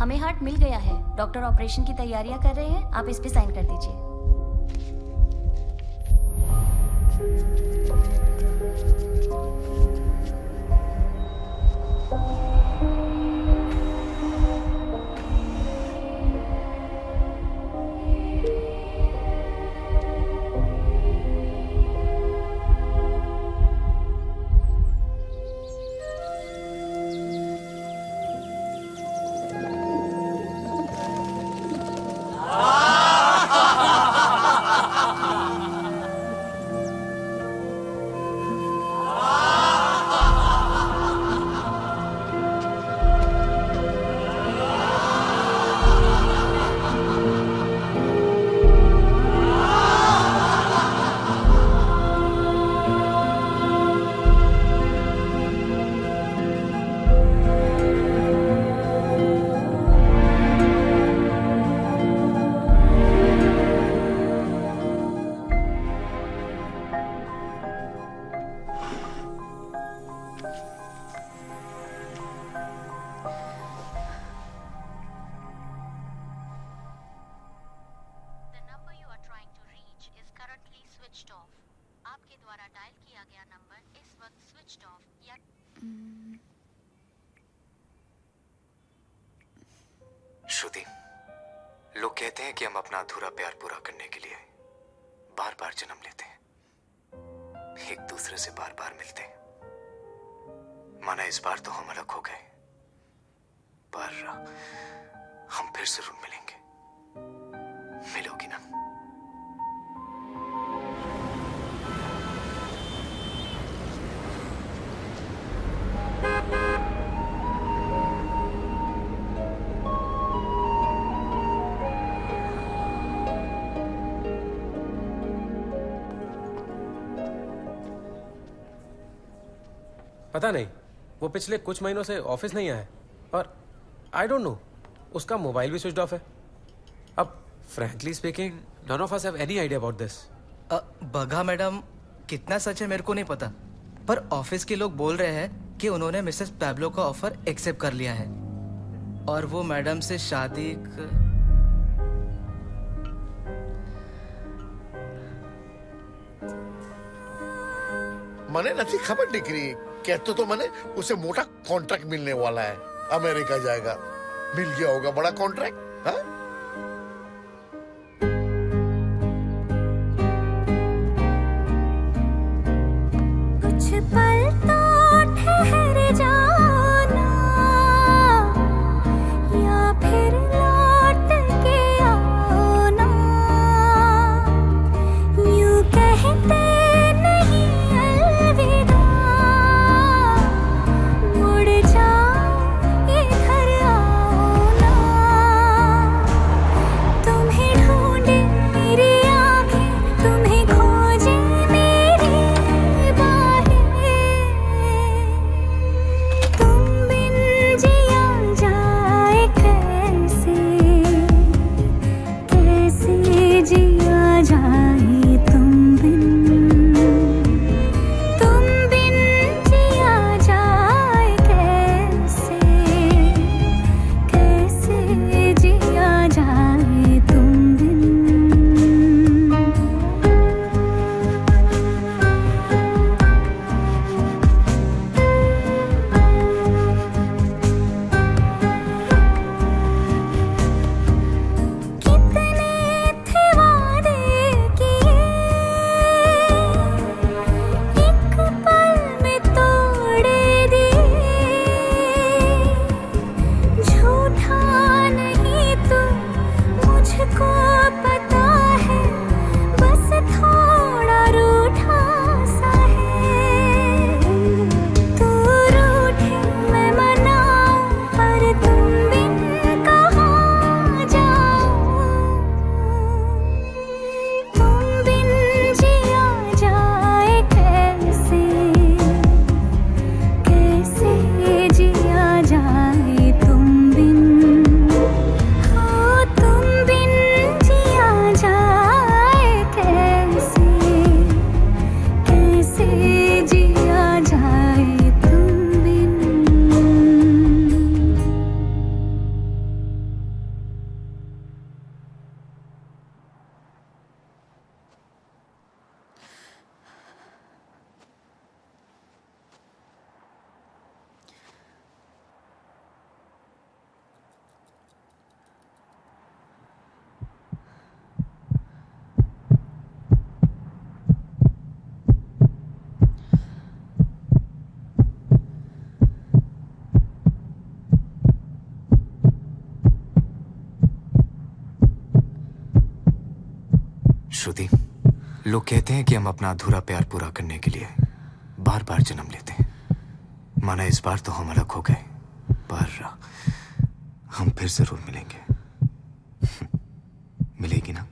हमें हार्ट मिल गया है। डॉक्टर ऑपरेशन की तैयारियां कर रहे हैं, आप इस पे साइन कर दीजिए। श्रुति, लोग कहते हैं कि हम अपना अधूरा प्यार पूरा करने के लिए बार बार जन्म लेते हैं, एक दूसरे से बार बार मिलते हैं। माना इस बार तो हम अलग हो गए, पर हम फिर जरूर मिलेंगे। मिलोगी ना? पता नहीं, वो पिछले कुछ महीनों से ऑफिस नहीं आया है, और आई डोंट नो, उसका मोबाइल भी स्विच ऑफ है। अब frankly speaking, none of us have any idea about this. बघा मैडम, कितना सच है मेरे को नहीं पता, पर ऑफिस के लोग बोल रहे हैं कि उन्होंने मिसेस पैब्लो का ऑफर एक्सेप्ट कर लिया है और वो मैडम से शादी મને નથી ખબર દીકરી, कहते तो मैंने उसे मोटा कॉन्ट्रैक्ट मिलने वाला है, अमेरिका जाएगा। मिल गया होगा बड़ा कॉन्ट्रैक्ट, हाँ? कुछ पल तो ठहर जाना, श्रुति, लोग कहते हैं कि हम अपना अधूरा प्यार पूरा करने के लिए बार बार जन्म लेते हैं। माना इस बार तो हम अलग हो गए, पर हम फिर जरूर मिलेंगे। मिलेगी ना?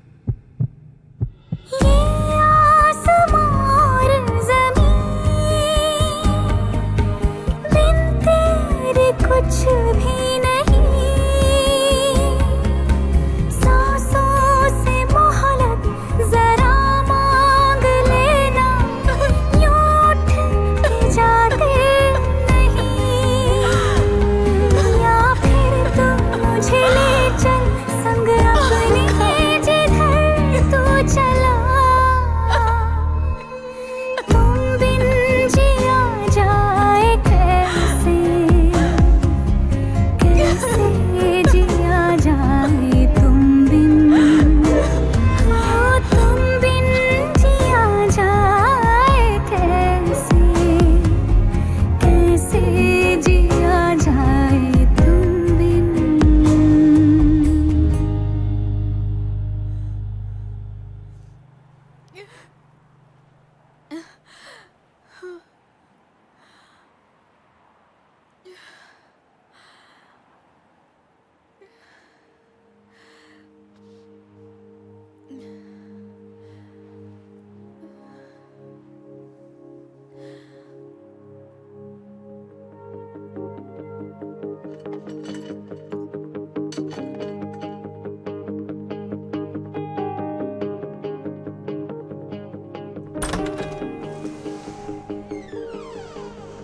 कुछ भी नहीं, सांसों से मोहलत जरा मांग लेना, यूं उठ के जाते नहीं, या फिर तुम मुझे ले चल संग अपने जिधर तू चला, तुम बिन जिया जाए कैसे, कैसे जिया जाए तुम बिन, हाँ तुम बिन जिया जाए कैसे, कैसे जिया जाए तुम बिन।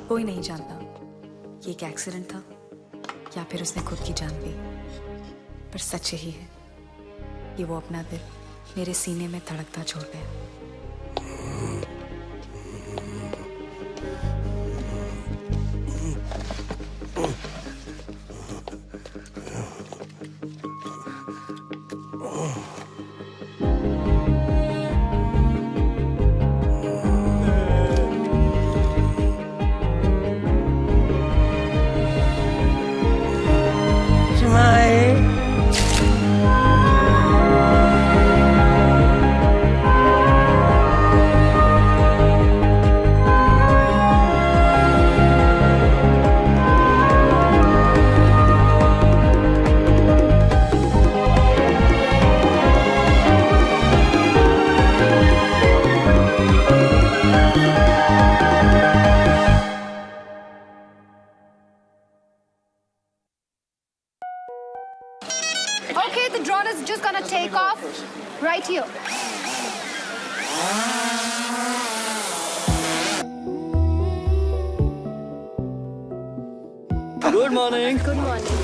कोई नहीं जानता ये एक एक्सीडेंट था या फिर उसने खुद की जान ली, पर सच यही है कि वो अपना दिल मेरे सीने में धड़कता छोड़ गया। Okay, the drone is just gonna take off right here. Good morning. Good morning.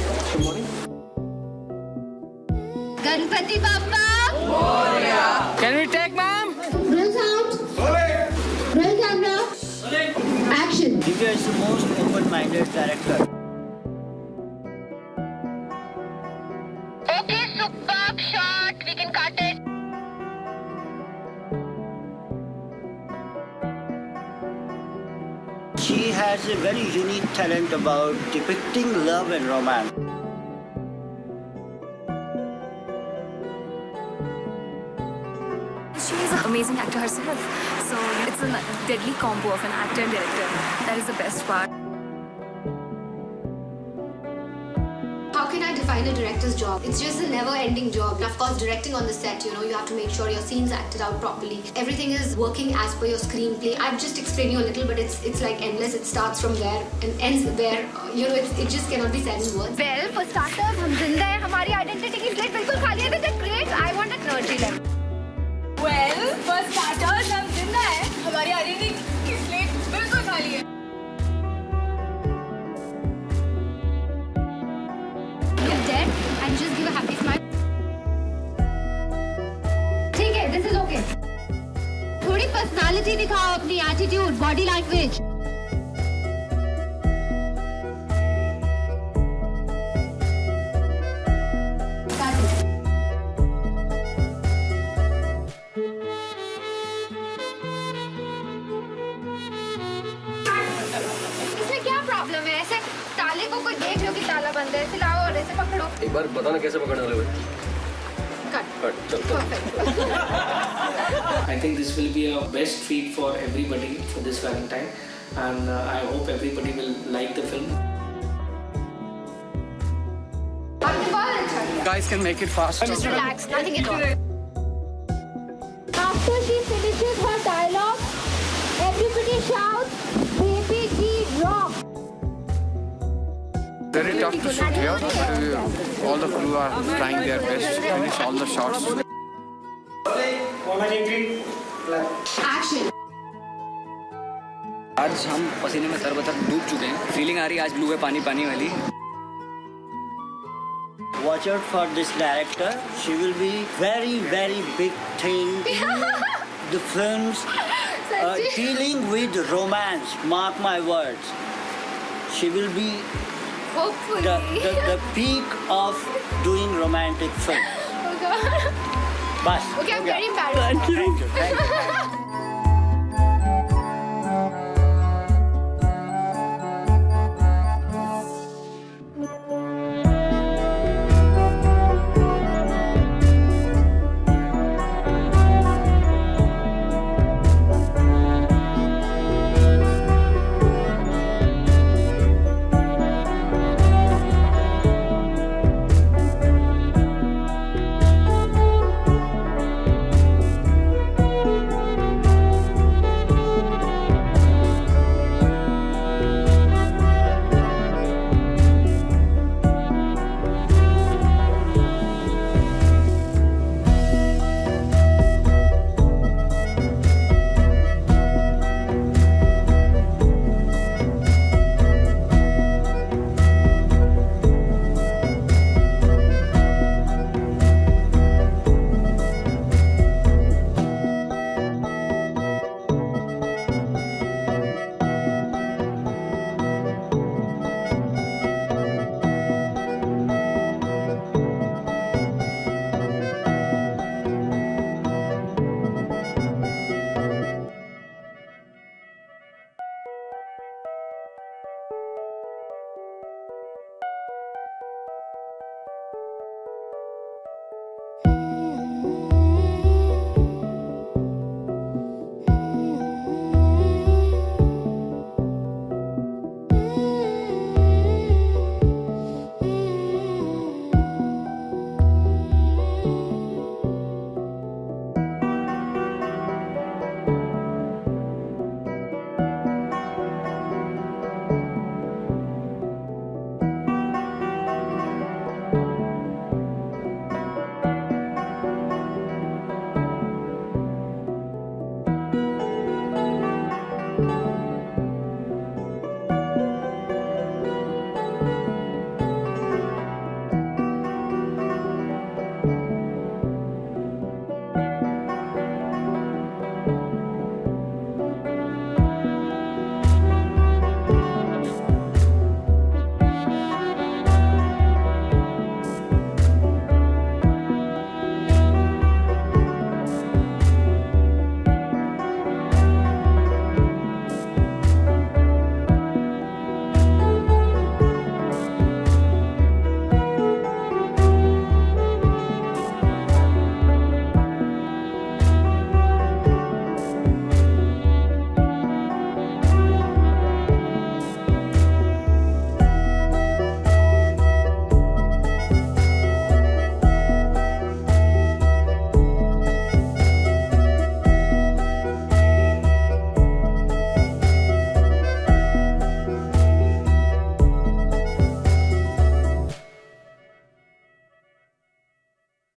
Ganpati Bappa. Can we take, ma'am? Roll sound. Roll camera. Action. Divya is the most open-minded director. Okay, superb shot. We can cut it. She has a very unique talent about depicting love and romance. She is an amazing actor herself, so it's a deadly combo of an actor and director. That is the best part. How can I define a director's job? It's just a never-ending job. Of course, directing on the set, you know, you have to make sure your scenes acted out properly. Everything is working as per your screenplay. I've just explained you a little, but it's like endless. It starts from there and ends where, you know, it just cannot be said in words. Well, for starters, हम जिंदा हैं, हमारी identity की slate बिल्कुल खाली है. That's great. I want a energy level. Well, for starters, हम जिंदा हैं, हमारी आइडेंटिटी की स्लेट बिल्कुल खाली है. You're dead and just give a happy smile. ठीक है, this is okay. थोड़ी पर्सनालिटी दिखाओ, अपनी एटीट्यूड, बॉडी लैंग्वेज. इसमें क्या प्रॉब्लम है? ऐसे ताले को कोई देख लो कि ताला बंद है, ऐसे लाओ और ऐसे पकड़ो. एक बार बताना कैसे पकड़ने वाले भाई? Cut. I think this will be a best treat for everybody for this Valentine, and I hope everybody will like the film. Guys can make it fast. Just relax, nothing at all. After she finishes her dialogue, everybody shouts, "Baby G rock!" Very tough to shoot here, but all the crew are trying their best to finish all the shots. Action. आज हम पसीने में तरबतर डूब चुके हैं. Feeling आ रही है आज ब्लू है पानी पानी वाली. Watch out for this director. She will be very, very big thing in the films dealing with romance. Mark my words. She will be Hopefully. the peak of doing romantic films. Oh God. Bas. Okay, I'm very embarrassed. Thank you.